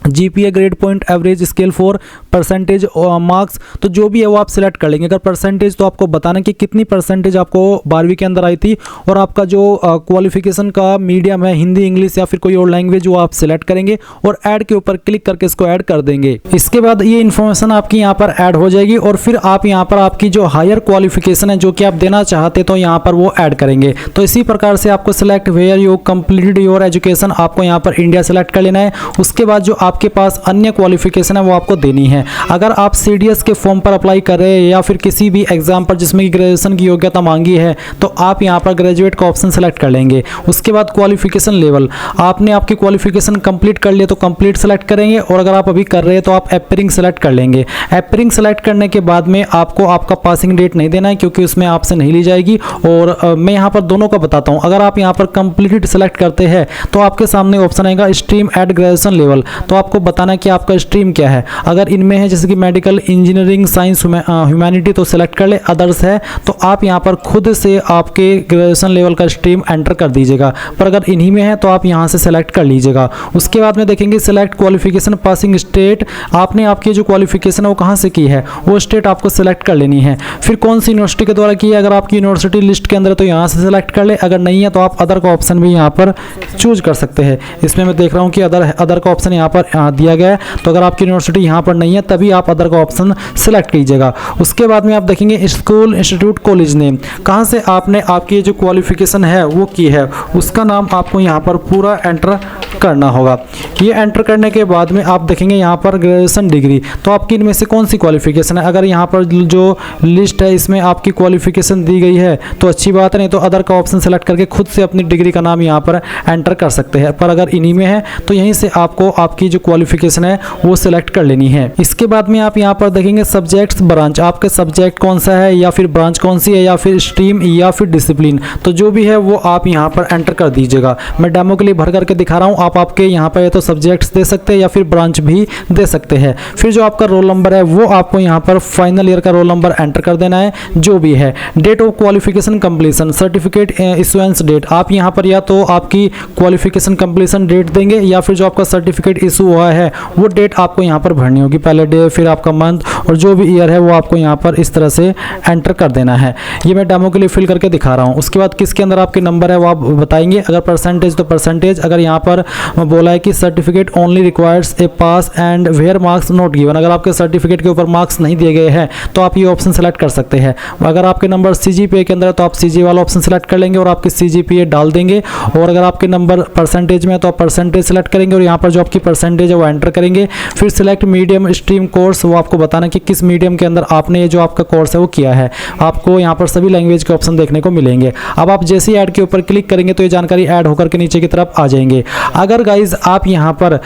Speaker 1: GPA grade point average scale 4, percentage marks, तो जो भी है वो आप सिलेक्ट कर लेंगे। अगर परसेंटेज तो आपको बताना कि कितनी परसेंटेज आपको 12वीं के अंदर आई थी, और आपका जो क्वालिफिकेशन का मीडियम है हिंदी, इंग्लिश या फिर कोई और लैंग्वेज, वो आप सिलेक्ट करेंगे और ऐड के ऊपर क्लिक करके इसको ऐड कर देंगे। इसके बाद ये इन्फॉर्मेशन आपकी यहाँ पर ऐड हो जाएगी और फिर आप यहाँ पर आपकी जो हायर क्वालिफिकेशन है जो कि आप देना चाहते तो यहाँ पर वो ऐड करेंगे। तो इसी प्रकार से आपको select where you completed your education, आपको यहाँ पर इंडिया सेलेक्ट कर लेना है। उसके बाद जो आपके पास अन्य क्वालिफिकेशन है वो आपको देनी है। अगर आप CDS के फॉर्म पर अप्लाई कर रहे हैं या फिर किसी भी एग्जाम पर जिसमें ग्रेजुएशन की योग्यता मांगी है तो आप यहाँ पर ग्रेजुएट का ऑप्शन सेलेक्ट कर लेंगे। उसके बाद क्वालिफिकेशन लेवल, आपने आपकी क्वालिफिकेशन कंप्लीट कर लिया तो कंप्लीट सेलेक्ट करेंगे, और अगर आप अभी कर रहे हैं तो आप एपियरिंग सेलेक्ट कर लेंगे। एपियरिंग सेलेक्ट करने के बाद में आपको आपका पासिंग डेट नहीं देना है क्योंकि उसमें आपसे नहीं ली जाएगी। और मैं यहाँ पर दोनों का बताता हूँ। अगर आप यहाँ पर कंप्लीटेड सेलेक्ट करते हैं तो आपके सामने ऑप्शन आएगा स्ट्रीम एट ग्रेजुएशन लेवल, तो आपको बताना है कि आपका स्ट्रीम क्या है। अगर इनमें है जैसे कि मेडिकल, इंजीनियरिंग, साइंस, ह्यूमैनिटी तो सेलेक्ट कर ले, अदर्स है तो आप यहाँ पर खुद से आपके ग्रेजुएशन लेवल का स्ट्रीम एंटर कर दीजिएगा। पर अगर इन्हीं में है तो आप यहाँ से सेलेक्ट कर लीजिएगा। उसके बाद में देखेंगे सिलेक्ट क्वालिफिकेशन पासिंग स्टेट, आपने आपकी जो क्वालिफिकेशन है वो कहाँ से की है वो स्टेट आपको सेलेक्ट कर लेनी है। फिर कौन सी यूनिवर्सिटी के द्वारा की है, अगर आपकी यूनिवर्सिटी लिस्ट के अंदर है तो यहाँ से सेलेक्ट कर ले, अगर नहीं है तो आप अदर का ऑप्शन भी यहाँ पर चूज कर सकते हैं। इसमें मैं देख रहा हूँ कि अदर का ऑप्शन यहाँ पर दिया गया है, तो अगर आपकी यूनिवर्सिटी यहाँ पर नहीं है तभी आप अदर का ऑप्शन सेलेक्ट कीजिएगा। उसके बाद में आप देखेंगे स्कूल इंस्टीट्यूट कॉलेज नेम, कहाँ से आपने आपकी जो क्वालिफिकेशन है वो की है उसका नाम आपको यहाँ पर पूरा एंटर करना होगा। ये एंटर करने के बाद में आप देखेंगे यहाँ पर ग्रेजुएशन डिग्री, तो आपकी इनमें से कौन सी क्वालिफिकेशन है। अगर यहाँ पर जो लिस्ट है इसमें आपकी क्वालिफिकेशन दी गई है तो अच्छी बात है, नहीं तो अदर का ऑप्शन सेलेक्ट करके खुद से अपनी डिग्री का नाम यहाँ पर एंटर कर सकते हैं। पर अगर इन्हीं में है तो यहीं से आपको आपकी जो क्वालिफिकेशन है वो सिलेक्ट कर लेनी है। इसके बाद में आप यहाँ पर देखेंगे सब्जेक्ट्स ब्रांच, आपका सब्जेक्ट कौन सा है या फिर ब्रांच कौन सी है या फिर स्ट्रीम या फिर डिसिप्लिन, तो जो भी है वो आप यहाँ पर एंटर कर दीजिएगा। मैं डेमो के लिए भर करके दिखा रहा हूँ, हूँ, आप आपके यहाँ पर या तो सब्जेक्ट्स दे सकते हैं या फिर ब्रांच भी दे सकते हैं। फिर जो आपका रोल नंबर है वो आपको यहाँ पर फाइनल ईयर का रोल नंबर एंटर कर देना है जो भी है। Date of qualification completion, certificate issuance date, आप यहाँ पर या तो आपकी क्वालिफिकेशन कंप्लीशन डेट देंगे या फिर जो आपका सर्टिफिकेट इशू हुआ है वो डेट आपको यहाँ पर भरनी होगी, पहले डे फिर आपका मंथ और जो भी ईयर है वो आपको यहाँ पर इस तरह से एंटर कर देना है। ये मैं डेमो के लिए फिल करके दिखा रहा हूँ। उसके बाद किसके अंदर आपके नंबर है वो आप बताएंगे, अगर परसेंटेज तो परसेंटेज, अगर यहाँ पर बोला है कि certificate only requires a pass and where marks not given, अगर आपके सर्टिफिकेट के ऊपर मार्क्स नहीं दिए गए हैं तो आप ये ऑप्शन सेलेक्ट कर सकते हैं। अगर आपके नंबर CGPA के अंदर है तो आप CG वाला ऑप्शन सेलेक्ट कर लेंगे और आपके CGPA डाल देंगे, और अगर आपके नंबर परसेंटेज में है तो आप परसेंटेज सेलेक्ट करेंगे और यहाँ पर जो आपकी परसेंटेज है वो एंटर करेंगे। फिर सिलेक्ट मीडियम स्ट्रीम कोर्स, वो आपको बताना कि किस मीडियम के अंदर आपने ये जो आपका कोर्स है वो किया है। आपको यहाँ पर सभी लैंग्वेज के ऑप्शन देखने को मिलेंगे। अब आप जैसे ही ऐड के ऊपर क्लिक करेंगे तो ये जानकारी ऐड होकर के नीचे की तरफ आ जाएंगे। अगर गाइज आप यहाँ पर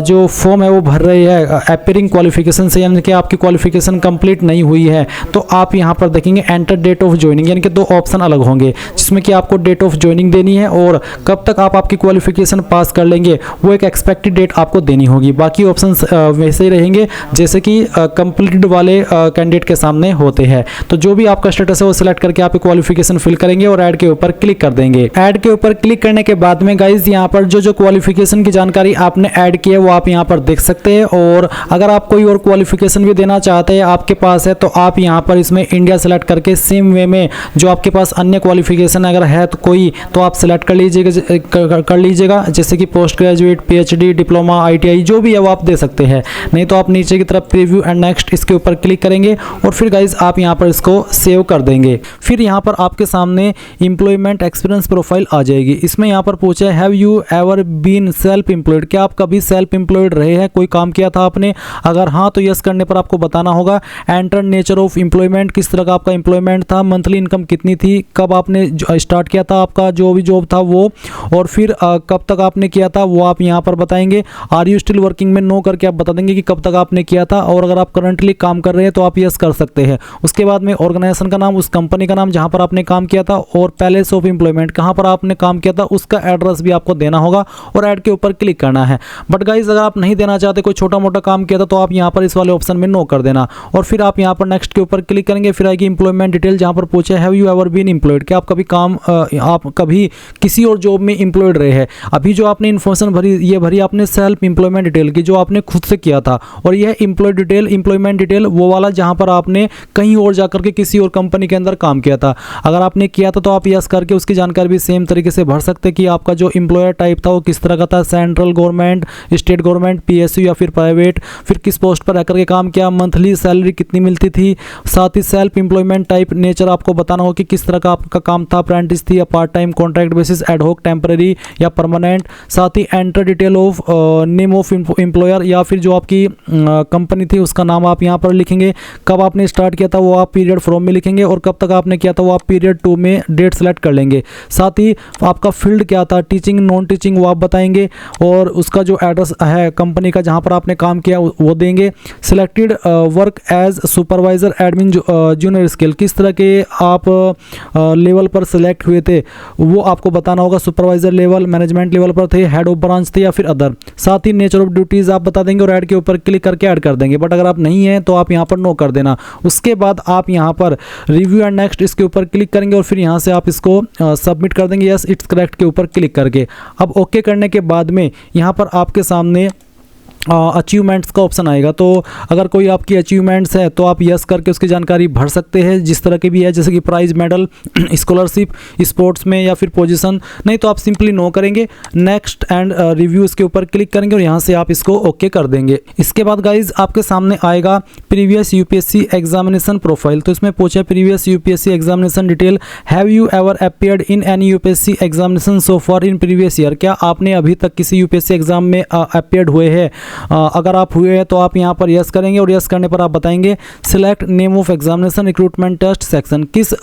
Speaker 1: जो फॉर्म है वो भर रहे हैं अपीयरिंग क्वालिफिकेशन से, यानी कि आपकी क्वालिफिकेशन कंप्लीट नहीं हुई है, तो आप यहाँ पर देखेंगे एंटर डेट ऑफ ज्वाइनिंग, यानी कि दो ऑप्शन अलग होंगे जिसमें कि आपको डेट ऑफ ज्वाइनिंग देनी है और कब तक आप आपकी क्वालिफिकेशन पास कर लेंगे वो एक एक्सपेक्टेड डेट आपको देनी होगी। बाकी ऑप्शंस वैसे ही रहेंगे जैसे कि कंप्लीटेड वाले कैंडिडेट के सामने होते हैं। तो जो भी आपका स्टेटस है वो सिलेक्ट करके आप क्वालिफिकेशन फिल करेंगे और ऐड के ऊपर क्लिक कर देंगे। ऐड के ऊपर क्लिक करने के बाद में गाइज यहाँ पर जो क्वालिफिकेशन की जानकारी आपने ऐड की है वो आप यहाँ पर देख सकते हैं, और अगर आप कोई और क्वालिफिकेशन भी देना चाहते हैं आपके पास है तो आप यहाँ पर इसमें इंडिया सेलेक्ट करके सेम वे में जो आपके पास अन्य क्वालिफिकेशन अगर है तो कोई तो आप सेलेक्ट कर लीजिएगा जैसे कि post graduate, PhD, diploma, ITI जो भी है वो आप दे सकते हैं। नहीं तो आप नीचे की तरफ प्रीव्यू एंड नेक्स्ट इसके ऊपर क्लिक करेंगे और फिर गाइज आप यहाँ पर इसको सेव कर देंगे। फिर यहाँ पर आपके सामने एम्प्लॉयमेंट एक्सपीरियंस प्रोफाइल आ जाएगी। इसमें यहाँ पर पूछा है have you ever been self employed, क्या आप कभी सेल्फ एम्प्लॉयड रहे हैं, कोई काम किया था आपने? अगर हाँ तो यस करने पर आपको बताना होगा। एंटर नेचर ऑफ एम्प्लॉयमेंट, किस तरह का आपका एम्प्लॉयमेंट था, मंथली इनकम कितनी थी, कब आपने स्टार्ट किया था आपका जो भी जॉब था वो, और फिर कब तक आपने किया था वो आप यहाँ पर बताएंगे। आर यू स्टिल वर्किंग में नो करके आप बता देंगे कि कब तक आपने किया था, और अगर आप करंटली काम कर रहे हैं तो आप यस कर सकते हैं। उसके बाद में ऑर्गेनाइजेशन का नाम, उस कंपनी का नाम जहाँ पर आपने काम किया था, और प्लेस ऑफ एम्प्लॉयमेंट कहाँ पर आपने काम किया था उसका एड्रेस भी आपको देना होगा और ऐड के ऊपर क्लिक करना है। बट गाइज अगर आप नहीं देना चाहते, कोई छोटा मोटा काम किया था तो आप यहाँ पर इस वाले ऑप्शन में नो कर देना और फिर आप यहाँ पर नेक्स्ट के ऊपर क्लिक करेंगे। फिर आएगी एम्प्लॉयमेंट डिटेल जहाँ पर पूछे have you ever been employed, क्या आप कभी आप कभी किसी और जॉब में एम्प्लॉयड रहे हैं। अभी जो आपने इन्फॉर्मेशन भरी ये भरी आपने सेल्फ एम्प्लॉयमेंट डिटेल की जो आपने खुद से किया था, और यह एम्प्लॉयमेंट डिटेल वो वाला जहाँ पर आपने कहीं और जाकर के किसी और कंपनी के अंदर काम किया था। अगर आपने किया था तो आप यस करके उसकी जानकारी भी सेम तरीके से भर सकते कि आपका जो एम्प्लॉयर टाइप था वो किस तरह का था, central government, state government, PSU या फिर प्राइवेट, फिर किस पोस्ट पर रहकर के काम किया, मंथली सैलरी कितनी मिलती थी। साथ ही सेल्फ एम्प्लॉयमेंट टाइप नेचर आपको बताना हो कि किस तरह का आपका काम था, अप्रेंटिस थी या part time, contract basis, ad hoc, temporary या परमानेंट। साथ ही enter detail of name of employer या फिर जो आपकी कंपनी थी उसका नाम आप यहाँ पर लिखेंगे। कब आपने स्टार्ट किया था वो आप पीरियड फ्रॉम में लिखेंगे और कब तक आपने किया था वो आप पीरियड 2 में डेट सेलेक्ट कर लेंगे। साथ ही आपका फील्ड क्या था, टीचिंग, नॉन टीचिंग, वो आप बताएंगे और उसका जो एड्रेस है कंपनी का जहाँ पर आपने काम किया वो देंगे। Selected work as supervisor, admin, junior scale, किस तरह के आप लेवल पर सिलेक्ट हुए थे वो आपको बताना होगा। सुपरवाइजर लेवल, मैनेजमेंट लेवल पर थे, हेड ऑफ ब्रांच थे या फिर अदर। साथ ही नेचर ऑफ ड्यूटीज आप बता देंगे और ऐड के ऊपर क्लिक करके ऐड कर देंगे। बट अगर आप नहीं हैं तो आप यहाँ पर नो कर देना। उसके बाद आप यहाँ पर रिव्यू एंड नेक्स्ट इसके ऊपर क्लिक करेंगे और फिर यहाँ से आप इसको सबमिट कर देंगे यस इट्स करेक्ट के ऊपर क्लिक करके। अब ओके करने के बाद में यहाँ पर आपके सामने अचीवमेंट्स का ऑप्शन आएगा। तो अगर कोई आपकी अचीवमेंट्स है तो आप यस करके उसकी जानकारी भर सकते हैं जिस तरह की भी है, जैसे कि प्राइज, मेडल, स्कॉलरशिप, स्पोर्ट्स में या फिर पोजीशन। नहीं तो आप सिंपली नो करेंगे, नेक्स्ट एंड रिव्यूज के ऊपर क्लिक करेंगे और यहाँ से आप इसको ओके कर देंगे। इसके बाद गाइज आपके सामने आएगा प्रीवियस यूपीएससी एग्जामिनेशन प्रोफाइल। तो इसमें पूछा previous UPSC examination detail, have you ever appeared in any UPSC examination so for in previous year, क्या आपने अभी तक किसी यूपीएससी एग्जाम में अपीयर्ड हुए हैं अगर आप हुए हैं तो आप यहाँ पर यस करेंगे और यस करने पर आप बताएंगे select name of examination recruitment test section, किस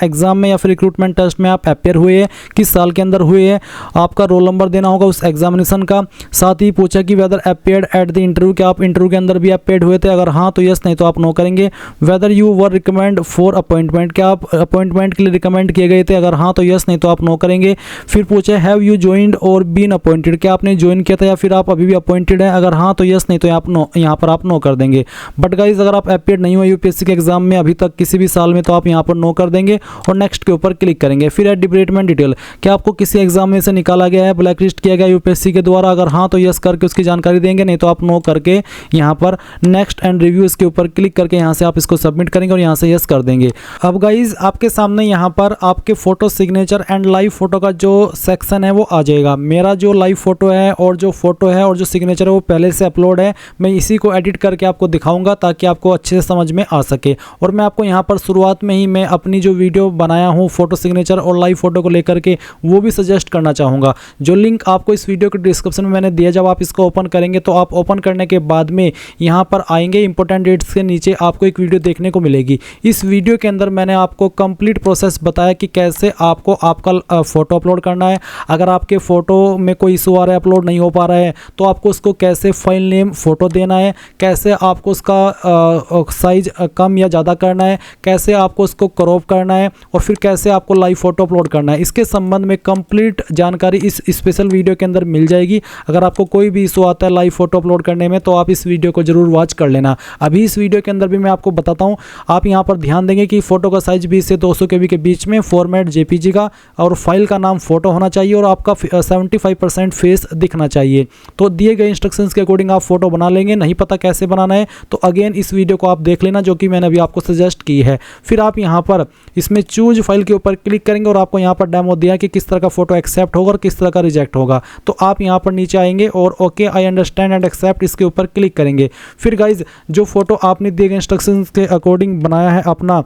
Speaker 1: एग्जाम में या फिर रिक्रूटमेंट टेस्ट में आप अपेयर हुए हैं, किस साल के अंदर हुए हैं, आपका रोल नंबर देना होगा उस एग्जामिनेशन का। साथ ही पूछा कि whether appeared at the interview, क्या आप इंटरव्यू के अंदर भी अपेयर्ड हुए थे, अगर हाँ तो यस, नहीं तो आप नो करेंगे। Whether you were recommend for appointment, क्या आप अपॉइंटमेंट के लिए रिकमेंड किए गए थे, अगर हाँ तो यस, नहीं तो आप नो करेंगे। फिर पूछे हैव यू ज्वाइंड और बीन अपॉइंटेड, क्या आपने ज्वाइन किया था या फिर आप अभी भी अपॉइंटेड हैं, अगर हाँ तो यस, नहीं तो आप नो, यहाँ पर आप नो कर देंगे। बट गाइज अगर आप अपेयर्ड नहीं हुए यूपीएससी के एग्जाम में अभी तक किसी भी साल में तो आप यहाँ पर नो कर देंगे और नेक्स्ट के ऊपर क्लिक करेंगे। फिर एट डिपार्टमेंट डिटेल, क्या आपको किसी एग्जाम में से निकाला गया है, ब्लैक लिस्ट किया गया यूपीएससी के द्वारा, अगर हाँ तो यस करके उसकी जानकारी देंगे, नहीं तो आप नो करके यहाँ पर नेक्स्ट एंड रिव्यू इसके ऊपर क्लिक करके यहाँ से आप इसको सबमिट करेंगे और यहाँ से यस कर देंगे। अब गाइज आपके सामने यहाँ पर आपके photo signature and live photo का जो सेक्शन है वो आ जाएगा। मेरा जो लाइव फोटो है और जो फोटो है और जो सिग्नेचर है वो पहले से अपलोड है, मैं इसी को एडिट करके आपको दिखाऊंगा ताकि आपको अच्छे से समझ में आ सके। और मैं आपको यहाँ पर शुरुआत में ही मैं अपनी जो वीडियो बनाया हूँ फोटो सिग्नेचर और लाइव फोटो को लेकर के वो भी सजेस्ट करना चाहूँगा, जो लिंक आपको इस वीडियो के डिस्क्रिप्शन में मैंने दिया। जब आप इसको ओपन करेंगे तो आप ओपन करने के बाद में यहाँ पर आएंगे इंपॉर्टेंट डेट्स के नीचे आपको एक वीडियो देखने को मिलेगी। इस वीडियो के अंदर मैंने आपको कंप्लीट प्रोसेस बताया कि कैसे आपको आपका फोटो अपलोड करना है। अगर आपके फोटो में कोई इशू आ रहा है, अपलोड नहीं हो पा रहा है, तो आपको उसको कैसे फाइल नेम फोटो देना है, कैसे आपको उसका साइज कम या ज़्यादा करना है, कैसे आपको उसको क्रॉप करना है और फिर कैसे आपको लाइव फोटो अपलोड करना है। इसके संबंध में कंप्लीट जानकारी इस स्पेशल वीडियो के अंदर मिल जाएगी। अगर आपको कोई भी इशू आता है लाइव फोटो अपलोड करने में तो आप इस वीडियो को जरूर वॉच कर लेना। अभी इस वीडियो के अंदर भी मैं आपको बताता हूँ। आप यहाँ पर ध्यान देंगे कि फोटो का साइज 20 से 200 KB के बीच में, फॉर्मेट JPG का, और फाइल का नाम फोटो होना चाहिए और आपका 75% फेस दिखना चाहिए। तो दिए गए इंस्ट्रक्शंस के अकॉर्डिंग आप फोटो बना लेंगे। नहीं पता कैसे बनाना है तो अगेन इस वीडियो को आप देख लेना जो कि मैंने अभी आपको सजेस्ट की है। फिर आप यहाँ पर इसमें चूज फाइल के ऊपर क्लिक करेंगे और आपको यहाँ पर डेमो दिया कि किस तरह का फोटो एक्सेप्ट होगा और किस तरह का रिजेक्ट होगा। तो आप यहाँ पर नीचे आएंगे और okay I understand and accept इसके ऊपर क्लिक करेंगे। फिर गाइज जो फोटो आपने दिए गए इंस्ट्रक्शंस के अकॉर्डिंग बनाया है अपना,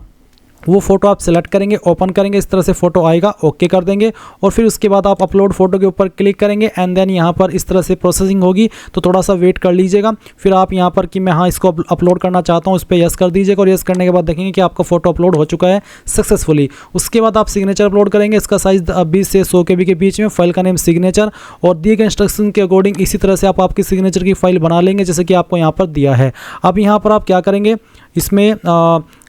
Speaker 1: वो फोटो आप सेलेक्ट करेंगे, ओपन करेंगे, इस तरह से फोटो आएगा, ओके कर देंगे। और फिर उसके बाद आप अपलोड फोटो के ऊपर क्लिक करेंगे एंड देन यहाँ पर इस तरह से प्रोसेसिंग होगी, तो थोड़ा सा वेट कर लीजिएगा। फिर आप यहाँ पर कि मैं हाँ इसको अपलोड करना चाहता हूँ इस पर यस कर दीजिएगा और यस करने के बाद देखेंगे कि आपका फोटो अपलोड हो चुका है सक्सेसफुली। उसके बाद आप सिग्नेचर अपलोड करेंगे, इसका साइज 20 से 100 KB के बीच में, फाइल का नेम सिग्नेचर, और दिए गए इंस्ट्रक्शन के अकॉर्डिंग इसी तरह से आप आपकी सिग्नेचर की फाइल बना लेंगे जैसे कि आपको यहाँ पर दिया है। अब यहाँ पर आप क्या करेंगे, इसमें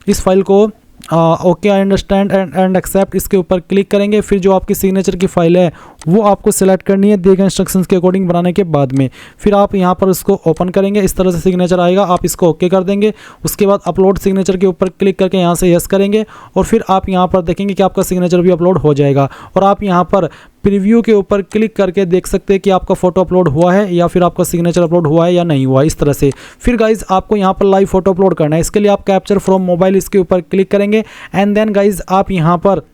Speaker 1: इस फाइल को okay I understand and accept इसके ऊपर क्लिक करेंगे। फिर जो आपकी सिग्नेचर की फाइल है वो आपको सिलेक्ट करनी है दिए गए इंस्ट्रक्शंस के अकॉर्डिंग बनाने के बाद में। फिर आप यहाँ पर इसको ओपन करेंगे, इस तरह से सिग्नेचर आएगा, आप इसको ओके कर देंगे। उसके बाद अपलोड सिग्नेचर के ऊपर क्लिक करके यहाँ से यस करेंगे और फिर आप यहाँ पर देखेंगे कि आपका सिग्नेचर भी अपलोड हो जाएगा। और आप यहाँ पर प्रीव्यू के ऊपर क्लिक करके देख सकते हैं कि आपका फोटो अपलोड हुआ है या फिर आपका सिग्नेचर अपलोड हुआ है या नहीं हुआ, इस तरह से। फिर गाइज आपको यहाँ पर लाइव फोटो अपलोड करना है। इसके लिए आप कैप्चर फ्रॉम मोबाइल इसके ऊपर क्लिक करेंगे एंड देन गाइज आप यहाँ पर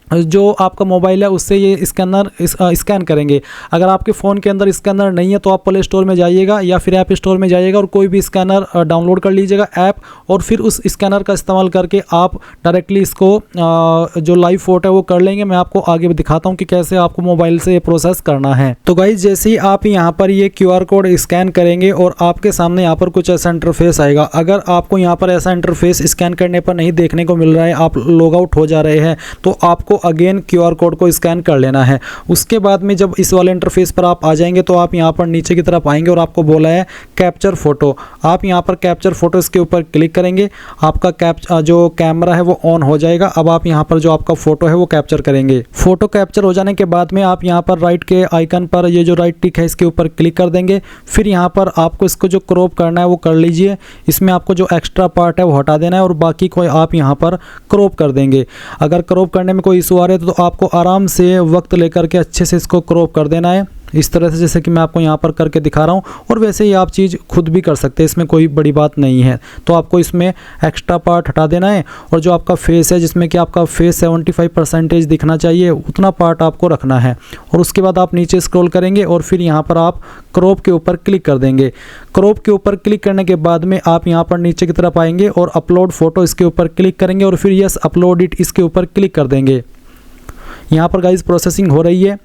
Speaker 1: जो आपका मोबाइल है उससे ये स्कैन करेंगे। अगर आपके फ़ोन के अंदर स्कैनर नहीं है तो आप प्ले स्टोर में जाइएगा या फिर ऐप स्टोर में जाइएगा और कोई भी स्कैनर डाउनलोड कर लीजिएगा ऐप, और फिर उस स्कैनर का इस्तेमाल करके आप डायरेक्टली इसको जो लाइव फोटो है वो कर लेंगे। मैं आपको आगे दिखाता हूँ कि कैसे आपको मोबाइल से ये प्रोसेस करना है। तो गाइज जैसे ही आप यहाँ पर ये QR कोड स्कैन करेंगे और आपके सामने यहाँ पर कुछ ऐसा इंटरफेस आएगा। अगर आपको यहाँ पर ऐसा इंटरफेस स्कैन करने पर नहीं देखने को मिल रहा है, आप लॉग आउट हो जा रहे हैं, तो आपको अगेन QR कोड को स्कैन कर लेना है। उसके बाद में जब इस वाले इंटरफेस पर आप आ जाएंगे तो आप यहाँ पर नीचे की तरफ आएंगे और आपको बोला है कैप्चर फोटो। आप यहाँ पर कैप्चर फोटो इसके ऊपर क्लिक करेंगे, आपका जो कैमरा है वो ऑन हो जाएगा। अब आप यहाँ पर जो आपका फोटो है वो कैप्चर करेंगे। फोटो कैप्चर हो जाने के बाद में आप यहाँ पर राइट के आइकन पर ये जो राइट टिक है इसके ऊपर क्लिक कर देंगे। फिर यहाँ पर आपको इसको जो क्रॉप करना है वो कर लीजिए। इसमें आपको जो एक्स्ट्रा पार्ट है वो हटा देना है और बाकी को आप यहाँ पर क्रॉप कर देंगे। अगर क्रॉप करने में कोई इशू आ रहा है तो आपको आराम से वक्त लेकर के अच्छे से इसको क्रॉप कर देना है, इस तरह से जैसे कि मैं आपको यहाँ पर करके दिखा रहा हूँ। और वैसे ही आप चीज़ खुद भी कर सकते हैं, इसमें कोई बड़ी बात नहीं है। तो आपको इसमें एक्स्ट्रा पार्ट हटा देना है और जो आपका फेस है जिसमें कि आपका फेस 75% दिखना चाहिए उतना पार्ट आपको रखना है। और उसके बाद आप नीचे स्क्रॉल करेंगे और फिर यहाँ पर आप क्रॉप के ऊपर क्लिक कर देंगे। क्रॉप के ऊपर क्लिक करने के बाद में आप यहाँ पर नीचे की तरफ आएंगे और अपलोड फोटो इसके ऊपर क्लिक करेंगे और फिर यस अपलोड इट इसके ऊपर क्लिक कर देंगे। यहाँ पर गाइज प्रोसेसिंग हो रही है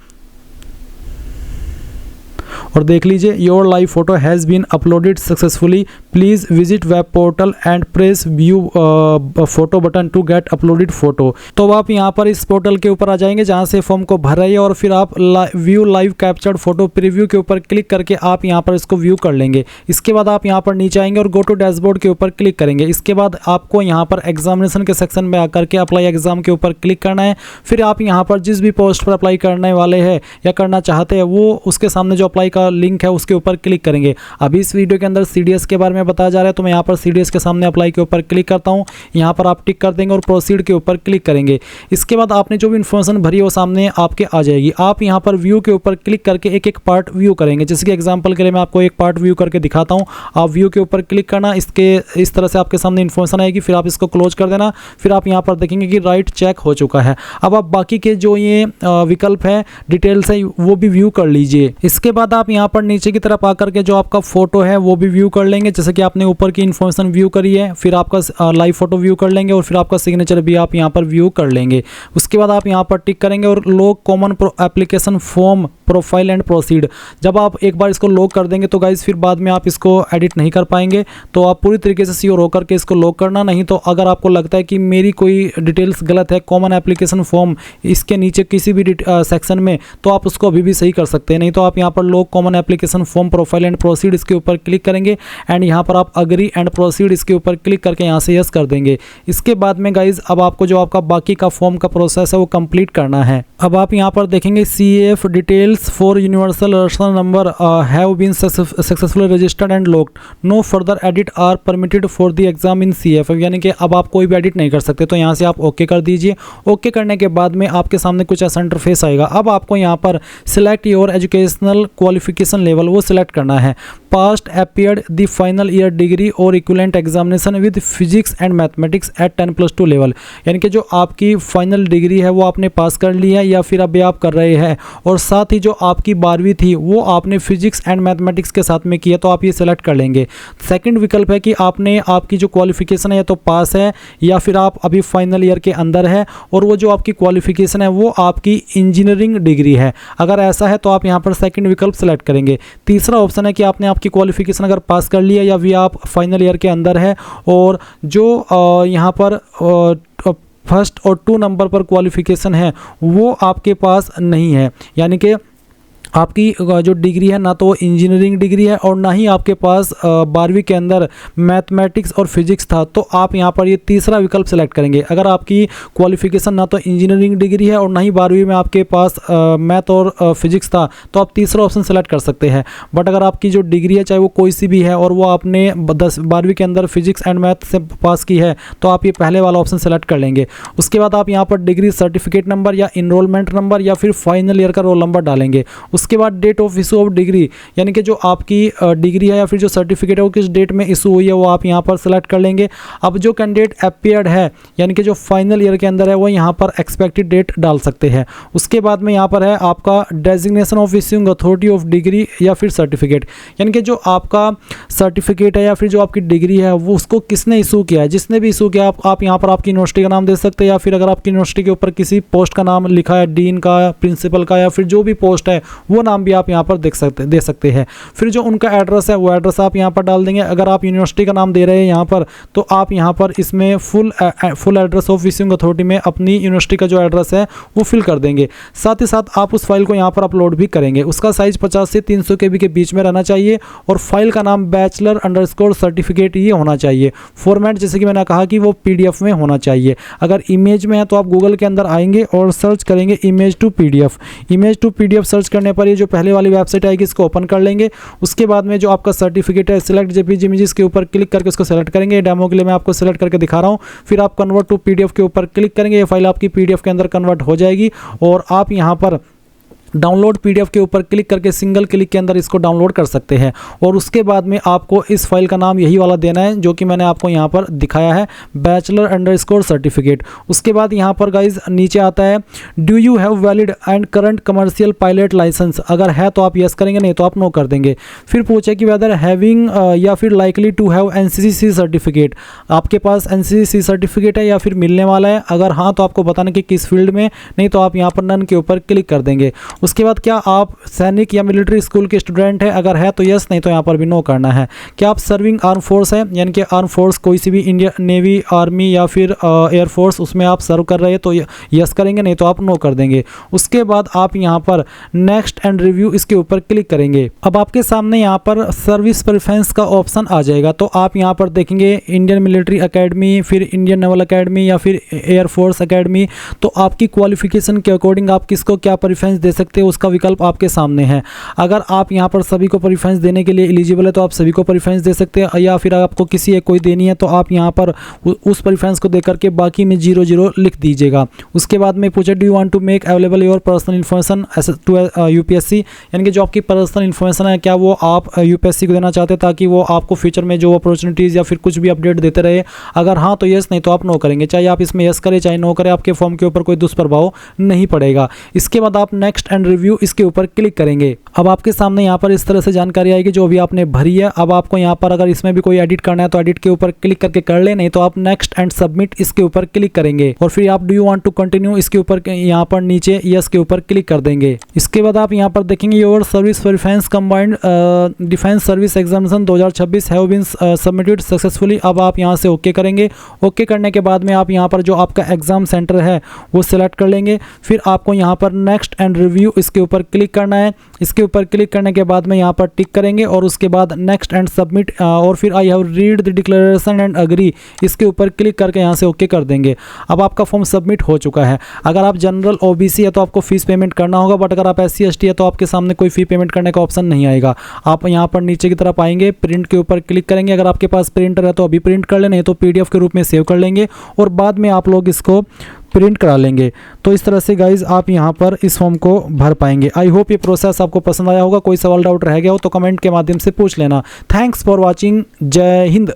Speaker 1: और देख लीजिए your live photo has been uploaded successfully, please visit web portal and press view photo button to get uploaded photo. तो आप यहाँ पर इस पोर्टल के ऊपर आ जाएंगे जहाँ से फॉर्म को भर रही है और फिर आप view live captured photo preview के ऊपर क्लिक करके आप यहाँ पर इसको व्यू कर लेंगे। इसके बाद आप यहाँ पर नीचे आएंगे और गो टू डैशबोर्ड के ऊपर क्लिक करेंगे। इसके बाद आपको यहाँ पर एग्जामिनेशन के सेक्शन में आकर के अप्लाई एग्जाम के ऊपर क्लिक करना है। फिर आप यहाँ पर जिस भी पोस्ट पर अप्लाई करने वाले हैं या करना चाहते हैं वो उसके सामने जो अप्लाई का लिंक है उसके ऊपर क्लिक करेंगे। अभी इस वीडियो के अंदर CDS के बारे में बताया जा रहा है तो मैं यहाँ पर CDS के सामने अप्लाई के ऊपर क्लिक करता हूँ। यहाँ पर आप टिक कर देंगे और प्रोसीड के ऊपर क्लिक करेंगे। इसके बाद आपने जो भी इन्फॉर्मेशन भरी है वो सामने आपके आ जाएगी। आप यहाँ पर व्यू के ऊपर क्लिक करके एक एक पार्ट व्यू करेंगे। जैसे कि एग्जाम्पल के लिए मैं आपको एक पार्ट व्यू करके दिखाता हूँ। आप व्यू के ऊपर क्लिक करना, इस तरह से आपके सामने इन्फॉर्मेशन आएगी। फिर आप इसको क्लोज कर देना। फिर आप यहाँ पर देखेंगे कि राइट चेक हो चुका है। अब आप बाकी के जो ये विकल्प है डिटेल्स है वो भी व्यू कर लीजिए। इसके बाद आप यहाँ पर नीचे की तरफ आकर के जो आपका फोटो है वो भी व्यू कर लेंगे। जैसे कि आपने ऊपर की इन्फॉर्मेशन व्यू करी है, फिर आपका लाइव फोटो व्यू कर लेंगे और फिर आपका सिग्नेचर भी आप यहाँ पर व्यू कर लेंगे। उसके बाद आप यहाँ पर टिक करेंगे और log common application form profile and proceed. जब आप एक बार इसको लॉग कर देंगे तो गाइज फिर बाद में आप इसको एडिट नहीं कर पाएंगे। तो आप पूरी तरीके से श्योर होकर के इसको लॉग करना। नहीं तो अगर आपको लगता है कि मेरी कोई डिटेल्स गलत है कॉमन एप्लीकेशन फॉर्म इसके नीचे किसी भी सेक्शन में, तो आप उसको अभी भी सही कर सकते हैं। नहीं तो आप यहाँ पर log common application form profile and proceed इसके ऊपर क्लिक करेंगे एंड यहाँ पर आप अग्री एंड प्रोसीड इसके ऊपर क्लिक करके यहाँ से यस कर देंगे। इसके बाद में गाइज अब आपको जो आपका बाकी का फॉर्म का प्रोसेस है वो कंप्लीट करना है। अब आप यहाँ पर देखेंगे CAF details for universal registration number have been successfully registered and locked, no further edit are permitted for the exam in CAF। यानी कि अब आप कोई भी एडिट नहीं कर सकते। तो यहाँ से आप ओके कर दीजिए। ओके करने के बाद में आपके सामने कुछ ऐसा इंटरफेस आएगा। अब आपको यहाँ पर select your educational qualification level वो सिलेक्ट करना है। Passed appeared the final year degree और equivalent examination with physics and mathematics at 10+2 level. यानी कि जो आपकी फाइनल डिग्री है वो आपने पास कर ली है या फिर अभी आप कर रहे हैं, और साथ ही जो आपकी 12वीं थी वो आपने फिजिक्स एंड मैथमेटिक्स के साथ में किया, तो आप ये सेलेक्ट कर लेंगे। सेकंड विकल्प है कि आपने आपकी जो क्वालिफिकेशन है या तो पास है या फिर आप अभी फाइनल ईयर के अंदर है और वो जो आपकी क्वालिफिकेशन है वो आपकी इंजीनियरिंग डिग्री है। अगर ऐसा है तो आप यहाँ पर सेकंड विकल्प सेलेक्ट करेंगे। तीसरा ऑप्शन है कि आपने आपकी क्वालिफिकेशन अगर पास कर लिया या भी आप फाइनल ईयर के अंदर है और जो यहाँ पर फर्स्ट और 2 नंबर पर क्वालिफिकेशन है वो आपके पास नहीं है, यानी कि आपकी जो डिग्री है ना तो वो इंजीनियरिंग डिग्री है और ना ही आपके पास 12वीं के अंदर मैथमेटिक्स और फिजिक्स था, तो आप यहाँ पर ये तीसरा विकल्प सेलेक्ट करेंगे। अगर आपकी क्वालिफिकेशन ना तो इंजीनियरिंग डिग्री है और ना ही 12वीं में आपके पास मैथ और फिजिक्स था, तो आप तीसरा ऑप्शन सेलेक्ट कर सकते हैं। बट अगर आपकी जो डिग्री है चाहे वो कोई सी भी है और वो आपने 12वीं के अंदर फिजिक्स एंड मैथ से पास की है, तो आप ये पहले वाला ऑप्शन सेलेक्ट कर लेंगे। उसके बाद आप यहाँ पर डिग्री सर्टिफिकेट नंबर या इनरोलमेंट नंबर या फिर फाइनल ईयर का रोल नंबर डालेंगे। उसके बाद date of issue of degree, यानी कि जो आपकी डिग्री है या फिर जो सर्टिफिकेट है वो किस डेट में इशू हुई है वो आप यहाँ पर सेलेक्ट कर लेंगे। अब जो कैंडिडेट अपीयर्ड है यानी कि जो फाइनल ईयर के अंदर है वो यहाँ पर एक्सपेक्टेड डेट डाल सकते हैं। उसके बाद में यहाँ पर है आपका designation of issuing authority of degree या फिर सर्टिफिकेट, यानी कि जो आपका सर्टिफिकेट है या फिर जो आपकी डिग्री है वो उसको किसने इशू किया है। जिसने भी इशू किया आप यहाँ पर आपकी यूनिवर्सिटी का नाम दे सकते हैं या फिर अगर आपकी यूनिवर्सिटी के ऊपर किसी पोस्ट का नाम लिखा है, डीन का, प्रिंसिपल का या फिर जो भी पोस्ट है वो नाम भी आप यहाँ पर दे सकते हैं। फिर जो उनका एड्रेस है वो एड्रेस आप यहाँ पर डाल देंगे। अगर आप यूनिवर्सिटी का नाम दे रहे हैं यहाँ पर तो आप यहाँ पर इसमें full address of issuing authority में अपनी यूनिवर्सिटी का जो एड्रेस है वो फिल कर देंगे। साथ ही साथ आप उस फाइल को यहाँ पर अपलोड भी करेंगे। उसका साइज 50 से 300 KB के बीच में रहना चाहिए और फाइल का नाम बैचलर_सर्टिफिकेट ये होना चाहिए। फॉर्मेट जैसे कि मैंने कहा कि वो PDF में होना चाहिए। अगर इमेज में है तो आप गूगल के अंदर आएंगे और सर्च करेंगे इमेज टू PDF सर्च करने पर ये जो पहले वाली वेबसाइट आएगी इसको ओपन कर लेंगे। उसके बाद में जो आपका सर्टिफिकेट है सिलेक्ट JPG इमेजेस के ऊपर क्लिक करके उसको सेलेक्ट करेंगे। डेमो के लिए मैं आपको सेलेक्ट करके दिखा रहा हूँ। फिर आप कन्वर्ट टू PDF के ऊपर क्लिक करेंगे। ये फाइल आपकी PDF के अंदर कन्वर्ट हो जाएगी और आप यहाँ पर डाउनलोड PDF के ऊपर क्लिक करके सिंगल क्लिक के अंदर इसको डाउनलोड कर सकते हैं। और उसके बाद में आपको इस फाइल का नाम यही वाला देना है जो कि मैंने आपको यहाँ पर दिखाया है, बैचलर_सर्टिफिकेट। उसके बाद यहाँ पर गाइज नीचे आता है do you have valid and current commercial pilot licence. अगर है तो आप यस करेंगे, नहीं तो आप नो कर देंगे। फिर पूछे कि वेदर हैविंग या फिर likely to have NCC certificate, आपके पास NCC सर्टिफिकेट है या फिर मिलने वाला है। अगर हाँ तो आपको बताना कि किस फील्ड में, नहीं तो आप यहाँ पर नन के ऊपर क्लिक कर देंगे। उसके बाद क्या आप सैनिक या मिलिट्री स्कूल के स्टूडेंट हैं, अगर है तो यस, नहीं तो यहाँ पर भी नो करना है। क्या आप सर्विंग आर्म फोर्स है, यानी कि आर्म फोर्स कोई सी भी इंडियन नेवी, आर्मी या फिर एयरफोर्स उसमें आप सर्व कर रहे हैं तो यस करेंगे, नहीं तो आप नो कर देंगे। उसके बाद आप यहाँ पर नेक्स्ट एंड रिव्यू इसके ऊपर क्लिक करेंगे। अब आपके सामने यहाँ पर सर्विस प्रेफरेंस का ऑप्शन आ जाएगा, तो आप यहाँ पर देखेंगे इंडियन मिलिट्री एकेडमी, फिर इंडियन नेवल एकेडमी या फिर एयरफोर्स एकेडमी। तो आपकी क्वालिफिकेशन के अकॉर्डिंग आप किसको क्या प्रेफरेंस दे सकते हो उसका विकल्प आपके सामने है। अगर आप यहाँ पर सभी को प्रेफरेंस देने के लिए एलिजिबल है तो आप सभी को प्रेफरेंस दे सकते हैं, या फिर आपको किसी एक कोई देनी है तो आप यहाँ पर उस प्रेफरेंस को देकर के बाकी में 0 लिख दीजिएगा। उसके बाद में पूछे do you want to make available your personal information to UPSC, यानी कि जो आपकी पर्सनल इन्फॉर्मेशन है क्या वो आप यूपीएससी को देना चाहते हैं ताकि वो आपको फ्यूचर में जो अपॉर्चुनिटीज़ या फिर कुछ भी अपडेट देते रहे। अगर हाँ तो यस, नहीं तो आप नो करेंगे। चाहे आप इसमें यस करें चाहे नो करें, आपके फॉर्म के ऊपर कोई दुष्प्रभाव नहीं पड़ेगा। इसके बाद आप नेक्स्ट एंड रिव्यू इसके ऊपर क्लिक करेंगे। अब आपके सामने यहाँ पर इस तरह से जानकारी आएगी जो भी आपने भरी है। अब आपको यहाँ पर अगर इसमें भी कोई एडिट करना है तो एडिट के ऊपर क्लिक करके कर ले, नहीं तो आप नेक्स्ट एंड सबमिट इसके ऊपर क्लिक करेंगे और फिर आप do you want to continue इसके ऊपर यहाँ पर नीचे यस के ऊपर क्लिक कर देंगे। इसके बाद आप यहाँ पर देखेंगे your service preference combined defence service examination 2026 have been submitted successfully. अब आप यहाँ से ओके करेंगे। ओके करने के बाद में आप यहाँ पर जो आपका एग्जाम सेंटर है वो सिलेक्ट कर लेंगे। फिर आपको यहाँ पर नेक्स्ट एंड रिव्यू इसके ऊपर क्लिक करना है। इसके ऊपर क्लिक करने के बाद में यहाँ पर टिक करेंगे और उसके बाद नेक्स्ट एंड सबमिट और फिर I have read the declaration and agree इसके ऊपर क्लिक करके यहाँ से ओके कर देंगे। अब आपका फॉर्म सबमिट हो चुका है। अगर आप जनरल ओबीसी है तो आपको फीस पेमेंट करना होगा, बट अगर आप SC ST है तो आपके सामने कोई फी पेमेंट करने का ऑप्शन नहीं आएगा। आप यहाँ पर नीचे की तरफ आएंगे, प्रिंट के ऊपर क्लिक करेंगे। अगर आपके पास प्रिंटर है तो अभी प्रिंट कर लें, नहीं तो PDF के रूप में सेव कर लेंगे और बाद में आप लोग इसको प्रिंट करा लेंगे। तो इस तरह से गाइज आप यहाँ पर इस फॉर्म को भर पाएंगे। आई होप ये प्रोसेस आपको पसंद आया होगा। कोई सवाल डाउट रह गया हो तो कमेंट के माध्यम से पूछ लेना। Thanks for watching. जय हिंद।